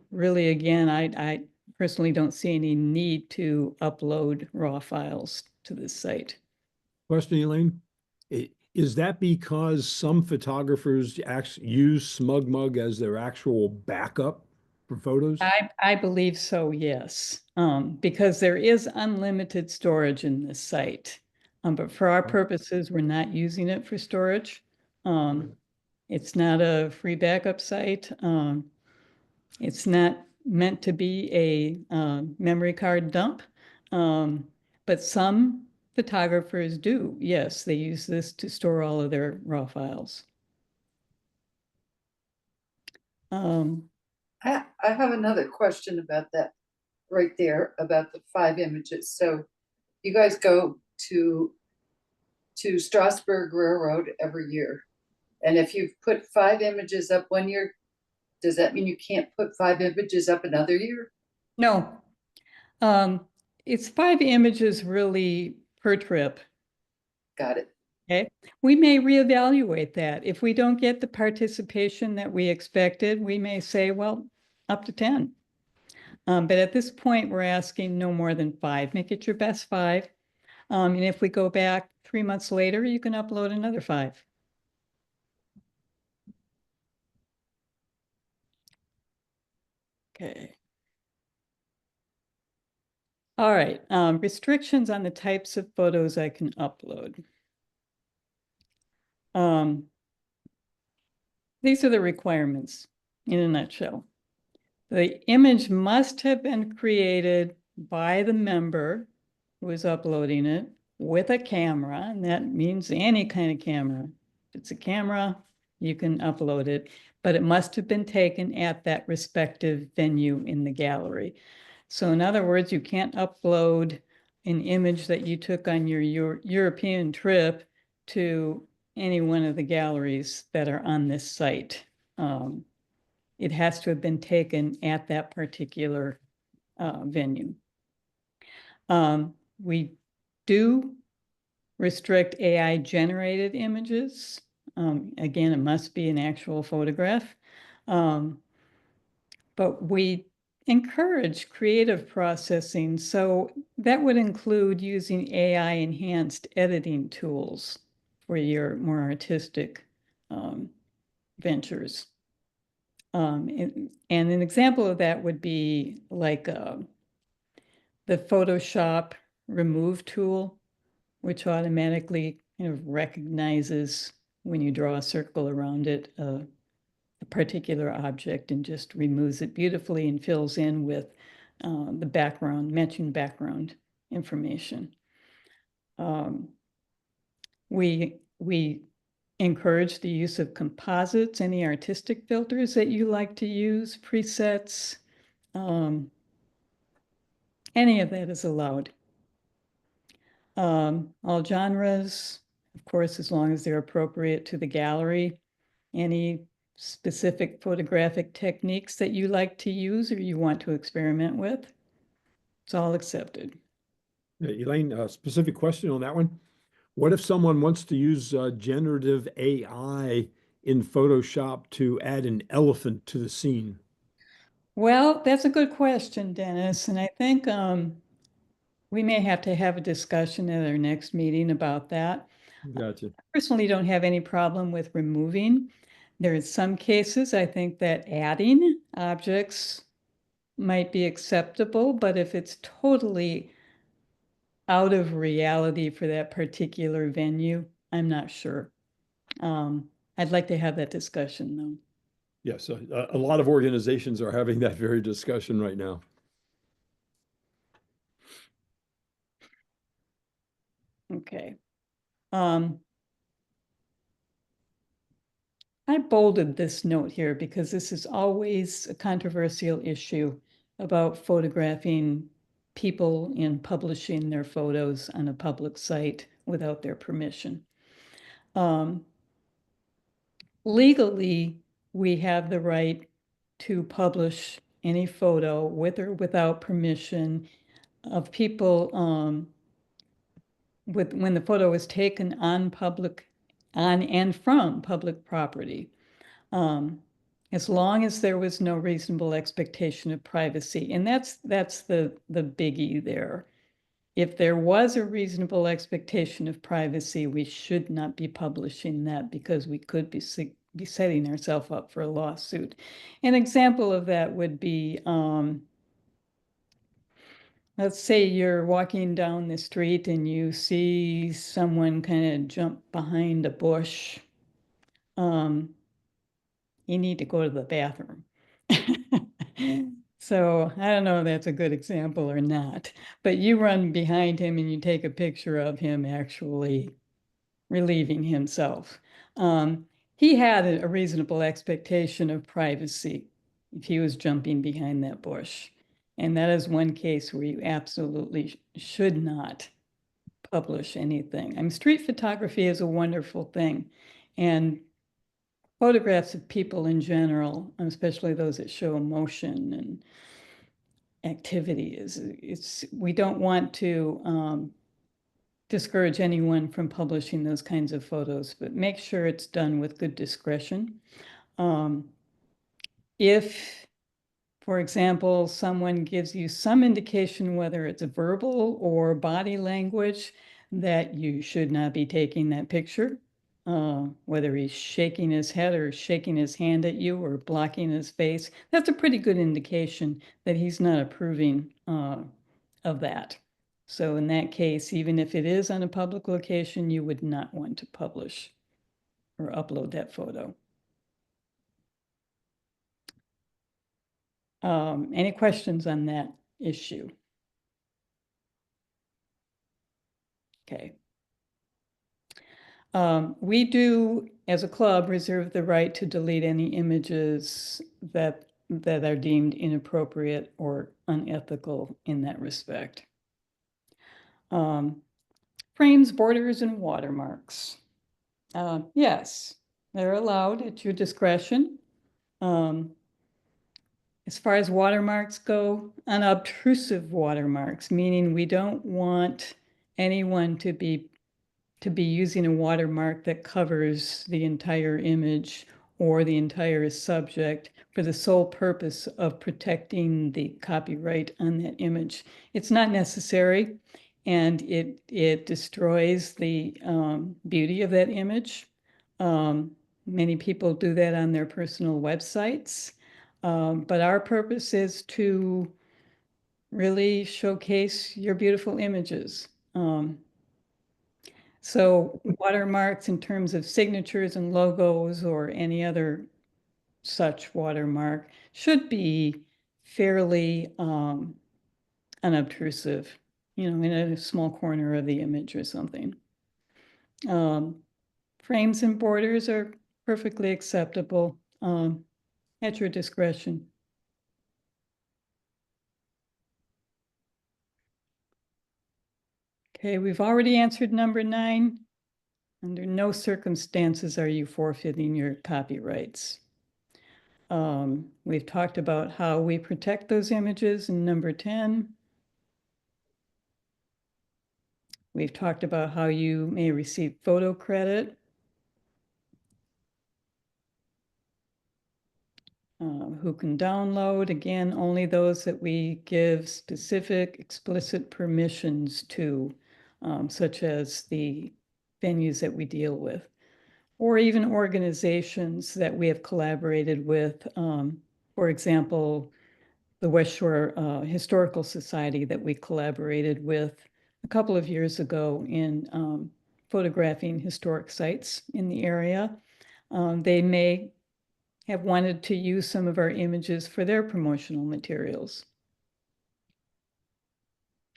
Speaker 4: really, again, I personally don't see any need to upload RAW files to this site.
Speaker 1: Question, Elaine? Is that because some photographers actually use Smugmug as their actual backup for photos?
Speaker 4: I believe so, yes, because there is unlimited storage in this site. But for our purposes, we're not using it for storage. It's not a free backup site. It's not meant to be a memory card dump. But some photographers do. Yes, they use this to store all of their RAW files.
Speaker 5: I have another question about that right there, about the 5 images. So you guys go to Strasbourg Railroad every year. And if you've put 5 images up one year, does that mean you can't put 5 images up another year?
Speaker 4: No, it's 5 images really per trip.
Speaker 5: Got it.
Speaker 4: Okay, we may reevaluate that. If we don't get the participation that we expected, we may say, well, up to 10. But at this point, we're asking no more than 5. Make it your best 5. And if we go back 3 months later, you can upload another 5. Okay. All right, restrictions on the types of photos I can upload. These are the requirements in a nutshell. The image must have been created by the member who is uploading it with a camera, and that means any kind of camera. If it's a camera, you can upload it, but it must have been taken at that respective venue in the gallery. So in other words, you can't upload an image that you took on your European trip to any one of the galleries that are on this site. It has to have been taken at that particular venue. We do restrict AI generated images. Again, it must be an actual photograph. But we encourage creative processing. So that would include using AI enhanced editing tools for your more artistic ventures. And an example of that would be like the Photoshop remove tool, which automatically kind of recognizes when you draw a circle around it, a particular object, and just removes it beautifully and fills in with the background, matching background information. We encourage the use of composites, any artistic filters that you like to use, presets, any of that is allowed. All genres, of course, as long as they're appropriate to the gallery. Any specific photographic techniques that you like to use or you want to experiment with, it's all accepted.
Speaker 1: Elaine, a specific question on that one. What if someone wants to use generative AI in Photoshop to add an elephant to the scene?
Speaker 4: Well, that's a good question, Dennis. And I think we may have to have a discussion at our next meeting about that.
Speaker 1: Gotcha.
Speaker 4: I personally don't have any problem with removing. There is some cases I think that adding objects might be acceptable, but if it's totally out of reality for that particular venue, I'm not sure. I'd like to have that discussion though.
Speaker 1: Yes, a lot of organizations are having that very discussion right now.
Speaker 4: Okay. I bolded this note here because this is always a controversial issue about photographing people and publishing their photos on a public site without their permission. Legally, we have the right to publish any photo with or without permission of people when the photo is taken on and from public property. As long as there was no reasonable expectation of privacy. And that's the biggie there. If there was a reasonable expectation of privacy, we should not be publishing that because we could be setting ourselves up for a lawsuit. An example of that would be, let's say you're walking down the street and you see someone kind of jump behind a bush. You need to go to the bathroom. So I don't know if that's a good example or not, but you run behind him and you take a picture of him actually relieving himself. He had a reasonable expectation of privacy if he was jumping behind that bush. And that is one case where you absolutely should not publish anything. I mean, street photography is a wonderful thing. And photographs of people in general, especially those that show emotion and activity, we don't want to discourage anyone from publishing those kinds of photos, but make sure it's done with good discretion. If, for example, someone gives you some indication, whether it's verbal or body language, that you should not be taking that picture, whether he's shaking his head or shaking his hand at you or blocking his face, that's a pretty good indication that he's not approving of of that. So in that case, even if it is on a public location, you would not want to publish or upload that photo. Any questions on that issue? Okay. We do, as a club, reserve the right to delete any images that are deemed inappropriate or unethical in that respect. Frames, borders, and watermarks. Yes, they're allowed at your discretion. As far as watermarks go, unobtrusive watermarks, meaning we don't want anyone to be using a watermark that covers the entire image or the entire subject for the sole purpose of protecting the copyright on that image. It's not necessary, and it destroys the beauty of that image. Many people do that on their personal websites, but our purpose is to really showcase your beautiful images. So watermarks in terms of signatures and logos or any other such watermark should be fairly unobtrusive, in a small corner of the image or something. Frames and borders are perfectly acceptable at your discretion. Okay, we've already answered number 9. Under no circumstances are you forfeiting your copyrights. We've talked about how we protect those images in number 10. We've talked about how you may receive photo credit. Who can download? Again, only those that we give specific, explicit permissions to, such as the venues that we deal with, or even organizations that we have collaborated with. For example, the West Shore Historical Society that we collaborated with a couple of years ago in photographing historic sites in the area. They may have wanted to use some of our images for their promotional materials.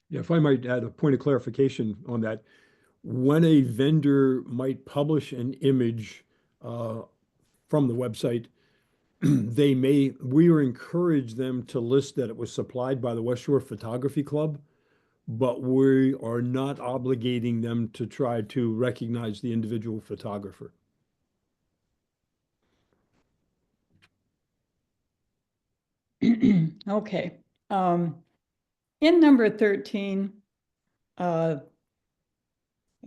Speaker 1: Yeah, if I might add a point of clarification on that, when a vendor might publish an image from the website, we encourage them to list that it was supplied by the West Shore Photography Club, but we are not obligating them to try to recognize the individual photographer.
Speaker 4: Okay. In number 13, again,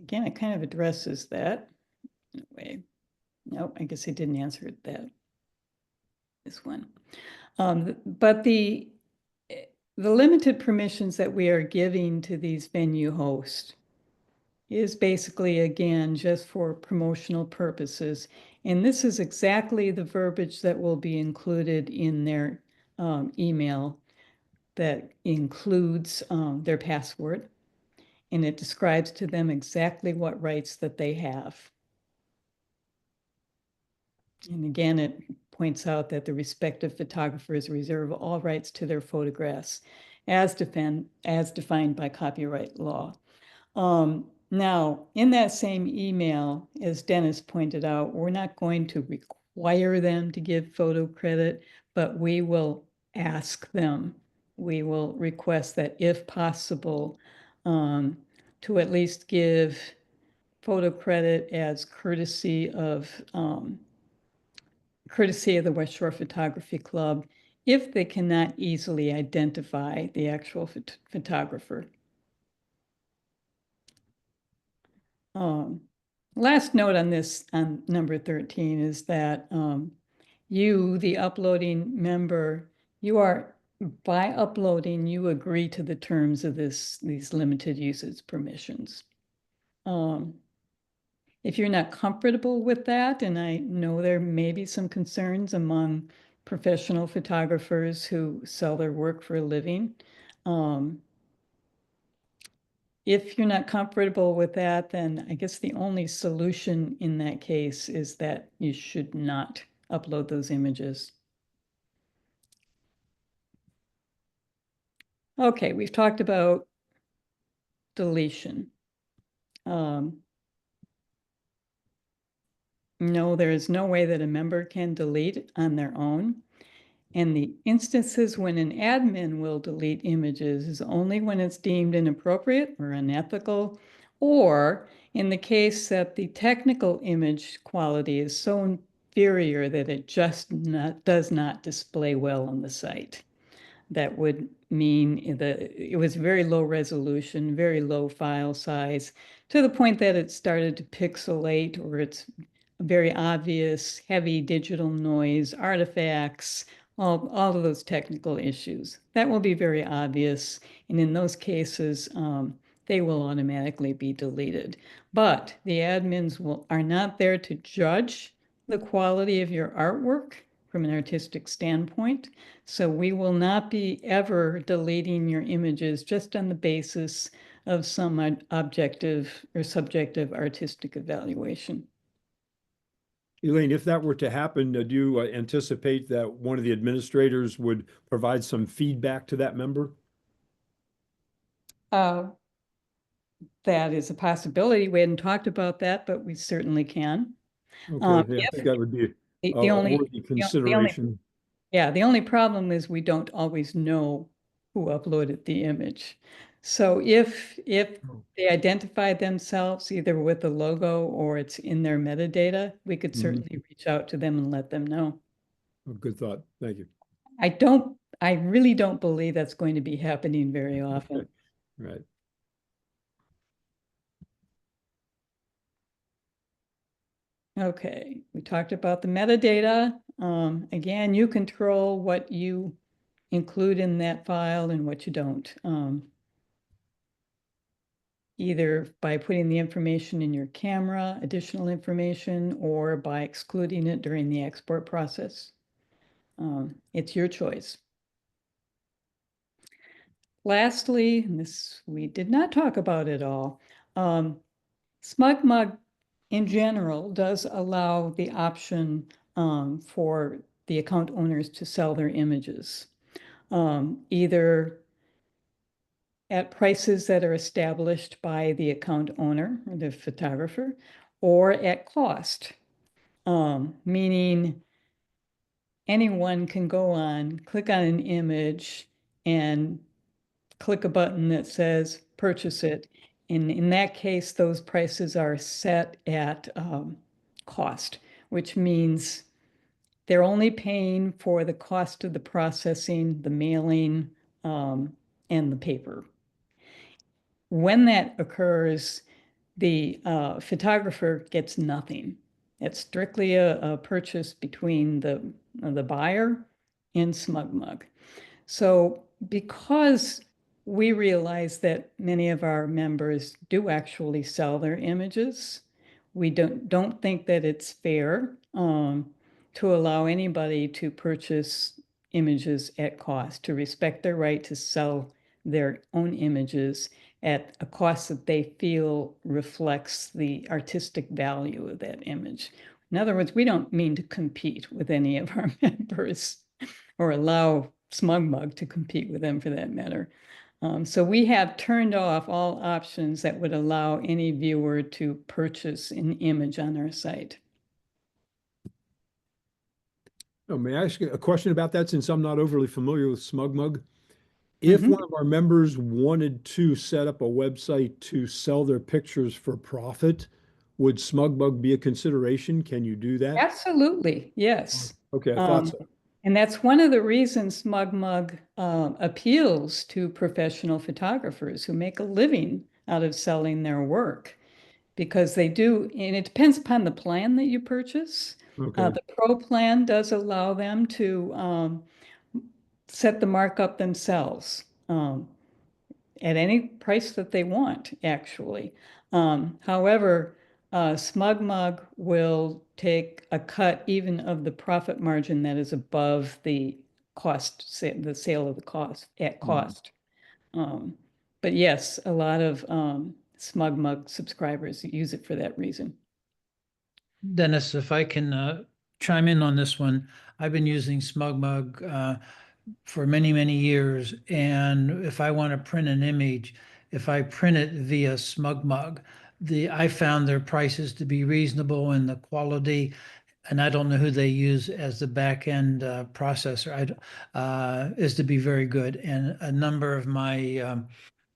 Speaker 4: it kind of addresses that in a way. Nope, I guess I didn't answer that. This one. But the limited permissions that we are giving to these venue hosts is basically, again, just for promotional purposes. And this is exactly the verbiage that will be included in their email that includes their password. And it describes to them exactly what rights that they have. And again, it points out that the respective photographers reserve all rights to their photographs as defined by copyright law. Now, in that same email, as Dennis pointed out, we're not going to require them to give photo credit, but we will ask them. We will request that if possible, to at least give photo credit as courtesy of the West Shore Photography Club if they cannot easily identify the actual photographer. Last note on this, on number 13, is that you, the uploading member, by uploading, you agree to the terms of these limited usage permissions. If you're not comfortable with that, and I know there may be some concerns among professional photographers who sell their work for a living, if you're not comfortable with that, then I guess the only solution in that case is that you should not upload those images. Okay, we've talked about deletion. No, there is no way that a member can delete on their own. And the instances when an admin will delete images is only when it's deemed inappropriate or unethical, or in the case that the technical image quality is so inferior that it just does not display well on the site. That would mean that it was very low resolution, very low file size, to the point that it started to pixelate, or it's very obvious heavy digital noise, artifacts, all of those technical issues. That will be very obvious. And in those cases, they will automatically be deleted. But the admins are not there to judge the quality of your artwork from an artistic standpoint. So we will not be ever deleting your images just on the basis of some objective or subjective artistic evaluation.
Speaker 1: Elaine, if that were to happen, do you anticipate that one of the administrators would provide some feedback to that member?
Speaker 4: That is a possibility. We hadn't talked about that, but we certainly can.
Speaker 1: Okay, yeah, I think that would be
Speaker 4: The
Speaker 1: a
Speaker 4: only,
Speaker 1: worthy consideration.
Speaker 4: yeah, the only problem is we don't always know who uploaded the image. So if they identify themselves either with the logo or it's in their metadata, we could certainly reach out to them and let them know.
Speaker 1: Oh, good thought. Thank you.
Speaker 4: I really don't believe that's going to be happening very often.
Speaker 1: Right.
Speaker 4: Okay, we talked about the metadata. Again, you control what you include in that file and what you don't. Either by putting the information in your camera, additional information, or by excluding it during the export process. It's your choice. Lastly, and this we did not talk about at all, Smugmug in general does allow the option for the account owners to sell their images, either at prices that are established by the account owner or the photographer, or at cost, meaning anyone can go on, click on an image, and click a button that says purchase it. And in that case, those prices are set at cost, which means they're only paying for the cost of the processing, the mailing, and the paper. When that occurs, the photographer gets nothing. It's strictly a purchase between the buyer and Smugmug. So because we realize that many of our members do actually sell their images, we don't think that it's fair to allow anybody to purchase images at cost, to respect their right to sell their own images at a cost that they feel reflects the artistic value of that image. In other words, we don't mean to compete with any of our members or allow Smugmug to compete with them for that matter. So we have turned off all options that would allow any viewer to purchase an image on our site.
Speaker 1: Oh, may I ask a question about that, since I'm not overly familiar with Smugmug? If one of our members wanted to set up a website to sell their pictures for profit, would Smugmug be a consideration? Can you do that?
Speaker 4: Absolutely, yes.
Speaker 1: Okay, I thought so.
Speaker 4: And that's one of the reasons Smugmug appeals to professional photographers who make a living out of selling their work, because they do, and it depends upon the plan that you purchase.
Speaker 1: Okay.
Speaker 4: The Pro plan does allow them to set the markup themselves at any price that they want, actually. However, Smugmug will take a cut even of the profit margin that is above the cost, the sale of the cost at cost. But yes, a lot of Smugmug subscribers use it for that reason.
Speaker 2: Dennis, if I can chime in on this one, I've been using Smugmug for many, many years. And if I want to print an image, if I print it via Smugmug, I found their prices to be reasonable and the quality, and I don't know who they use as the back end processor, is to be very good. And a number of my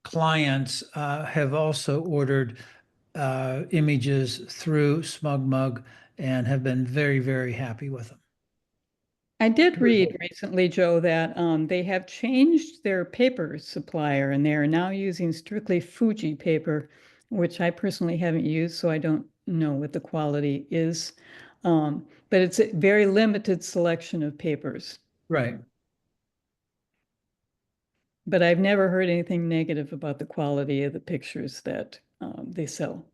Speaker 2: clients have also ordered images through Smugmug and have been very, very happy with them.
Speaker 4: I did read recently, Joe, that they have changed their paper supplier and they are now using strictly Fuji paper, which I personally haven't used, so I don't know what the quality is. But it's a very limited selection of papers.
Speaker 2: Right.
Speaker 4: But I've never heard anything negative about the quality of the pictures that they sell.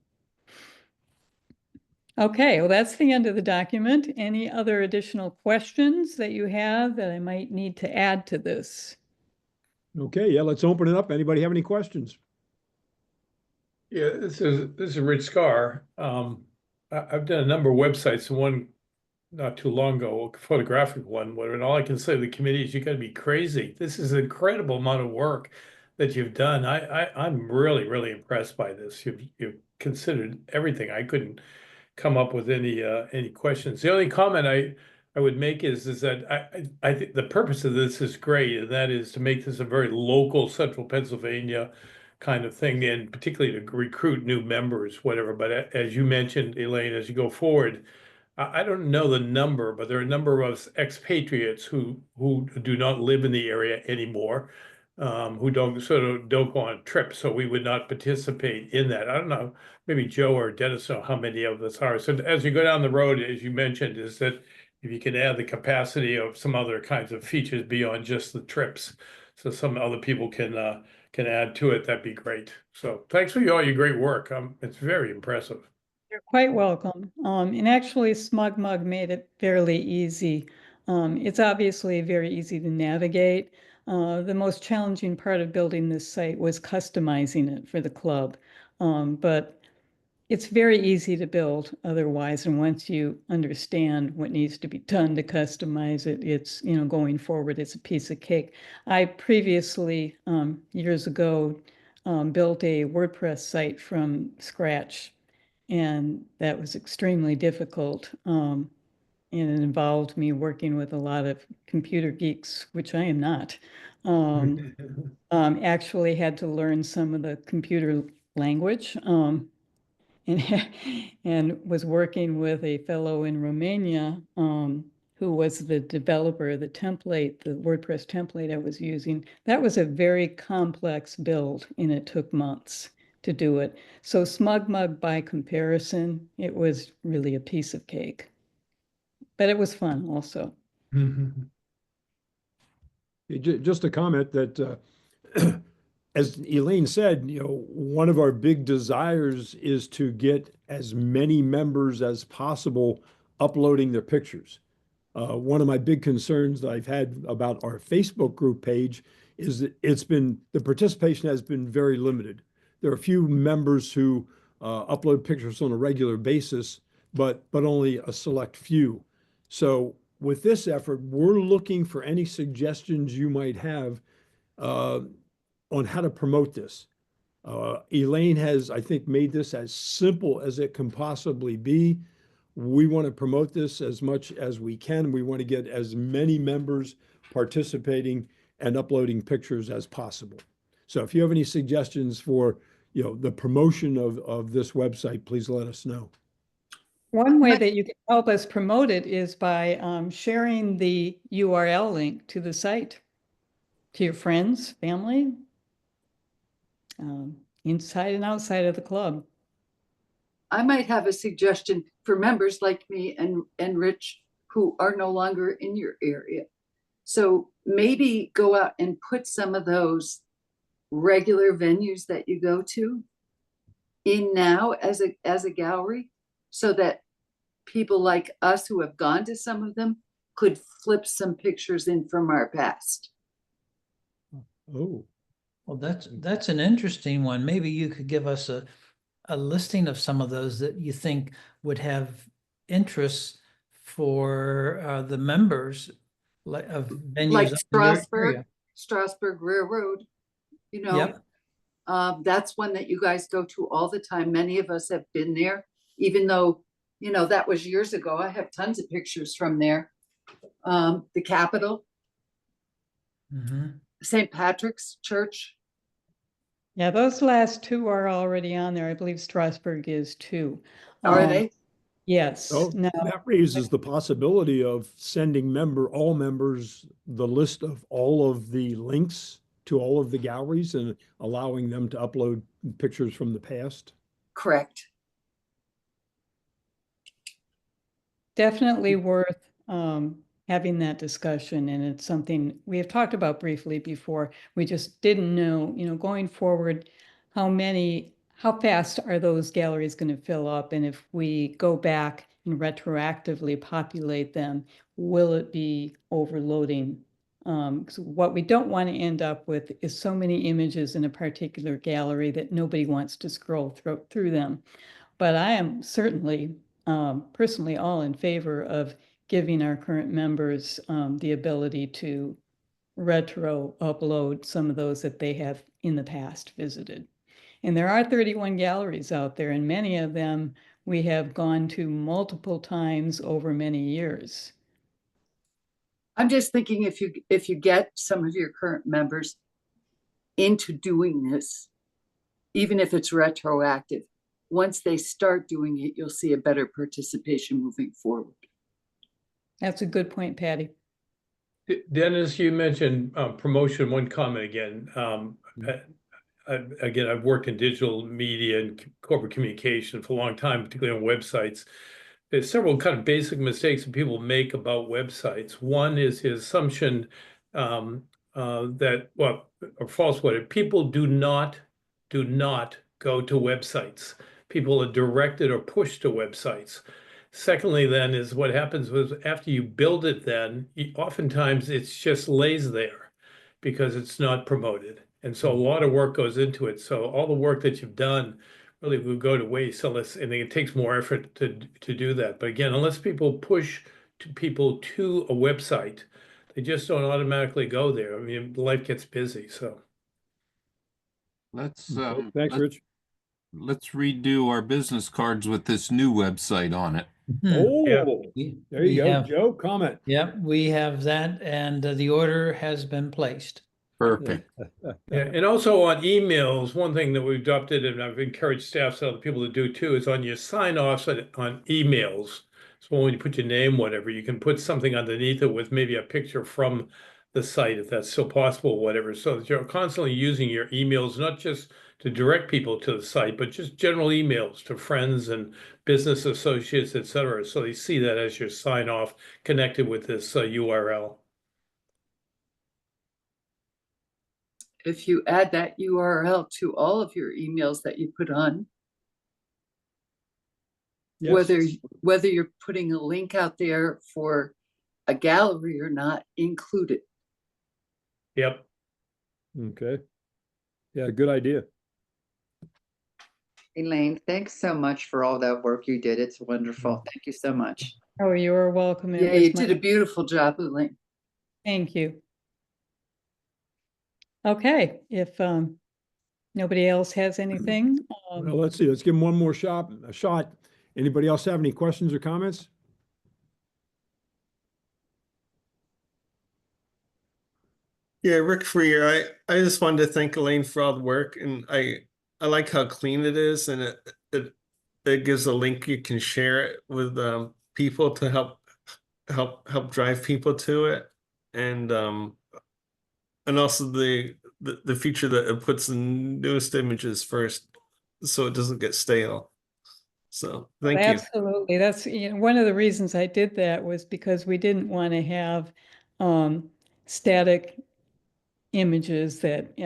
Speaker 4: Okay, well, that's the end of the document. Any other additional questions that you have that I might need to add to this?
Speaker 1: Okay, yeah, let's open it up. Anybody have any questions?
Speaker 9: Yeah, this is Rich Scar. I've done a number of websites, and one not too long ago, a photographic one, and all I can say to the committee is you got to be crazy. This is an incredible amount of work that you've done. I'm really, really impressed by this. You've considered everything. I couldn't come up with any questions. The only comment I would make is that I think the purpose of this is great, and that is to make this a very local central Pennsylvania kind of thing, and particularly to recruit new members, whatever. But as you mentioned, Elaine, as you go forward, I don't know the number, but there are a number of us expatriates who do not live in the area anymore, who don't go on trips, so we would not participate in that. I don't know, maybe Joe or Dennis know how many of us are. So as you go down the road, as you mentioned, is that if you can add the capacity of some other kinds of features beyond just the trips, so some other people can add to it, that'd be great. So thanks for all your great work. It's very impressive.
Speaker 4: You're quite welcome. And actually, Smugmug made it fairly easy. It's obviously very easy to navigate. The most challenging part of building this site was customizing it for the club. But it's very easy to build otherwise. And once you understand what needs to be done to customize it, it's, going forward, it's a piece of cake. I previously, years ago, built a WordPress site from scratch. And that was extremely difficult. And it involved me working with a lot of computer geeks, which I am not. Actually had to learn some of the computer language. And, and was working with a fellow in Romania who was the developer, the WordPress template I was using. That was a very complex build, and it took months to do it. So Smugmug, by comparison, it was really a piece of cake. But it was fun also.
Speaker 1: Just a comment that, as Elaine said, one of our big desires is to get as many members as possible uploading their pictures. One of my big concerns that I've had about our Facebook group page is that the participation has been very limited. There are a few members who upload pictures on a regular basis, but only a select few. So with this effort, we're looking for any suggestions you might have on how to promote this. Elaine has, I think, made this as simple as it can possibly be. We want to promote this as much as we can. We want to get as many members participating and uploading pictures as possible. So if you have any suggestions for the promotion of this website, please let us know.
Speaker 4: One way that you can help us promote it is by sharing the URL link to the site to your friends, family, inside and outside of the club.
Speaker 5: I might have a suggestion for members like me and Rich who are no longer in your area. So maybe go out and put some of those regular venues that you go to in now as a gallery, so that people like us who have gone to some of them could flip some pictures in from our past.
Speaker 1: Oh,
Speaker 2: Well, that's an interesting one. Maybe you could give us a listing of some of those that you think would have interests for the members of venues
Speaker 5: Like
Speaker 2: up in your
Speaker 5: Strasburg,
Speaker 2: area.
Speaker 5: Strasburg Railroad, you know.
Speaker 2: Yep.
Speaker 5: That's one that you guys go to all the time. Many of us have been there, even though, you know, that was years ago. I have tons of pictures from there. The Capitol,
Speaker 2: Mhm.
Speaker 5: St. Patrick's Church.
Speaker 4: Yeah, those last two are already on there. I believe Strasburg is too.
Speaker 5: Are they?
Speaker 4: Yes.
Speaker 1: Oh,
Speaker 4: No,
Speaker 1: that raises the possibility of sending all members, the list of all of the links to all of the galleries and allowing them to upload pictures from the past.
Speaker 5: Correct.
Speaker 4: definitely worth having that discussion, and it's something we have talked about briefly before. We just didn't know, you know, going forward, how fast are those galleries going to fill up? And if we go back and retroactively populate them, will it be overloading? 'Cause what we don't want to end up with is so many images in a particular gallery that nobody wants to scroll through them. But I am certainly personally all in favor of giving our current members the ability to retro upload some of those that they have in the past visited. And there are 31 galleries out there, and many of them we have gone to multiple times over many years.
Speaker 5: I'm just thinking if you get some of your current members into doing this, even if it's retroactive, once they start doing it, you'll see a better participation moving forward.
Speaker 4: That's a good point, Patty.
Speaker 9: Dennis, you mentioned promotion. One comment again. Again, I've worked in digital media and corporate communication for a long time, particularly on websites. There's several kind of basic mistakes that people make about websites. One is the assumption that, well, or false one, people do not go to websites. People are directed or pushed to websites. Secondly, then, is what happens was after you build it, then oftentimes it's just lays there because it's not promoted. And so a lot of work goes into it. So all the work that you've done really would go to waste unless, and it takes more effort to do that. But again, unless people push people to a website, they just don't automatically go there. I mean, life gets busy, so.
Speaker 10: Let's
Speaker 1: Okay, thanks, Rich.
Speaker 10: let's redo our business cards with this new website on it.
Speaker 1: Oh, there you go. Joe, comment.
Speaker 2: Yep, we have that, and the order has been placed.
Speaker 10: Perfect.
Speaker 9: Yeah, and also on emails, one thing that we've adopted and I've encouraged staff and other people to do too is on your sign offs on emails. So when you put your name, whatever, you can put something underneath it with maybe a picture from the site, if that's still possible, whatever, so that you're constantly using your emails, not just to direct people to the site, but just general emails to friends and business associates, et cetera. So they see that as your sign off connected with this URL.
Speaker 5: If you add that URL to all of your emails that you put on,
Speaker 1: Yes.
Speaker 5: whether you're putting a link out there for a gallery or not, include it.
Speaker 9: Yep.
Speaker 1: Okay. Yeah, good idea.
Speaker 11: Elaine, thanks so much for all that work you did. It's wonderful. Thank you so much.
Speaker 4: Oh, you're welcome. It
Speaker 5: Yeah,
Speaker 4: was
Speaker 5: you did a beautiful job, Elaine.
Speaker 4: Thank you. Okay, if nobody else has anything.
Speaker 1: Well, let's see. Let's give him one more shot. Anybody else have any questions or comments?
Speaker 12: Yeah, Rick Freer. I just wanted to thank Elaine for all the work, and I like how clean it is, and it gives a link you can share it with people to help drive people to it, and also the feature that it puts the newest images first, so it doesn't get stale. So thank you.
Speaker 4: Absolutely. That's, you know, one of the reasons I did that was because we didn't want to have static images that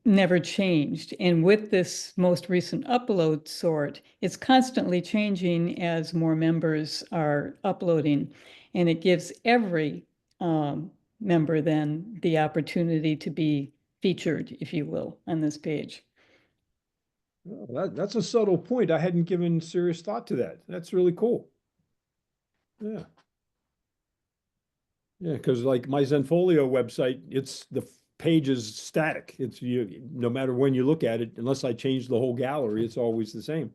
Speaker 4: never changed. And with this most recent upload sort, it's constantly changing as more members are uploading. And it gives every member then the opportunity to be featured, if you will, on this page.
Speaker 1: Oh, that's a subtle point. I hadn't given serious thought to that. That's really cool. Yeah. Yeah, because like my Zenfolio website, page is static. It's no matter when you look at it, unless I change the whole gallery, it's always the same.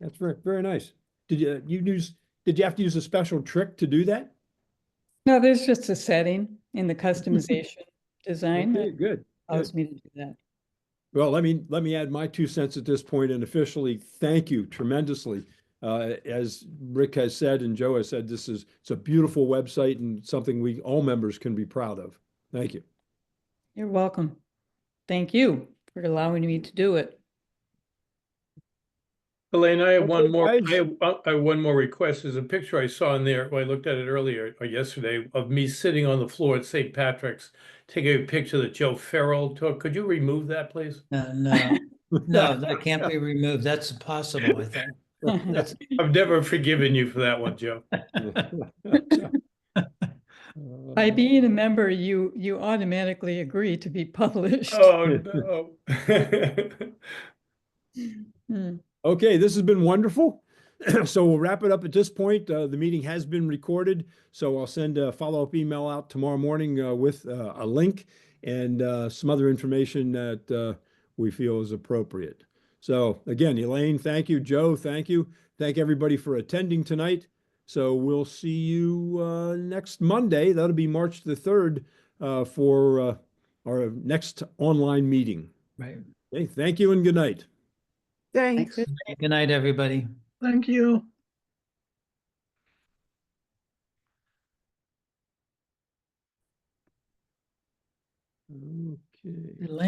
Speaker 1: That's very, very nice. Did you have to use a special trick to do that?
Speaker 4: No, there's just a setting in the customization design
Speaker 1: Okay,
Speaker 4: that
Speaker 1: good.
Speaker 4: allows
Speaker 1: Good.
Speaker 4: me to do that.
Speaker 1: Well, let me add my 2 cents at this point and officially thank you tremendously. As Rick has said and Joe has said, it's a beautiful website and something all members can be proud of. Thank you.
Speaker 4: You're welcome. Thank you for allowing me to do it.
Speaker 9: Elaine, I have
Speaker 1: Okay,
Speaker 9: one more,
Speaker 1: guys.
Speaker 9: I have one more request. There's a picture I saw in there, when I looked at it earlier or yesterday, of me sitting on the floor at St. Patrick's, taking a picture that Joe Farrell took. Could you remove that, please?
Speaker 2: No, no, that can't be removed. That's impossible, I think. That's,
Speaker 9: I've never forgiven you for that one, Joe.
Speaker 4: By being a member, you automatically agree to be published.
Speaker 9: Oh, no.
Speaker 4: Hmm.
Speaker 1: Okay, this has been wonderful. So we'll wrap it up at this point. The meeting has been recorded, so I'll send a follow-up email out tomorrow morning with a link and some other information that we feel is appropriate. So again, Elaine, thank you. Joe, thank you. Thank everybody for attending tonight. So we'll see you next Monday. That'll be March the 3rd for our next online meeting.
Speaker 2: right.
Speaker 1: Okay, thank you and good night.
Speaker 11: Thanks.
Speaker 2: Good night, everybody.
Speaker 12: Thank you.
Speaker 1: Okay.
Speaker 2: Elaine.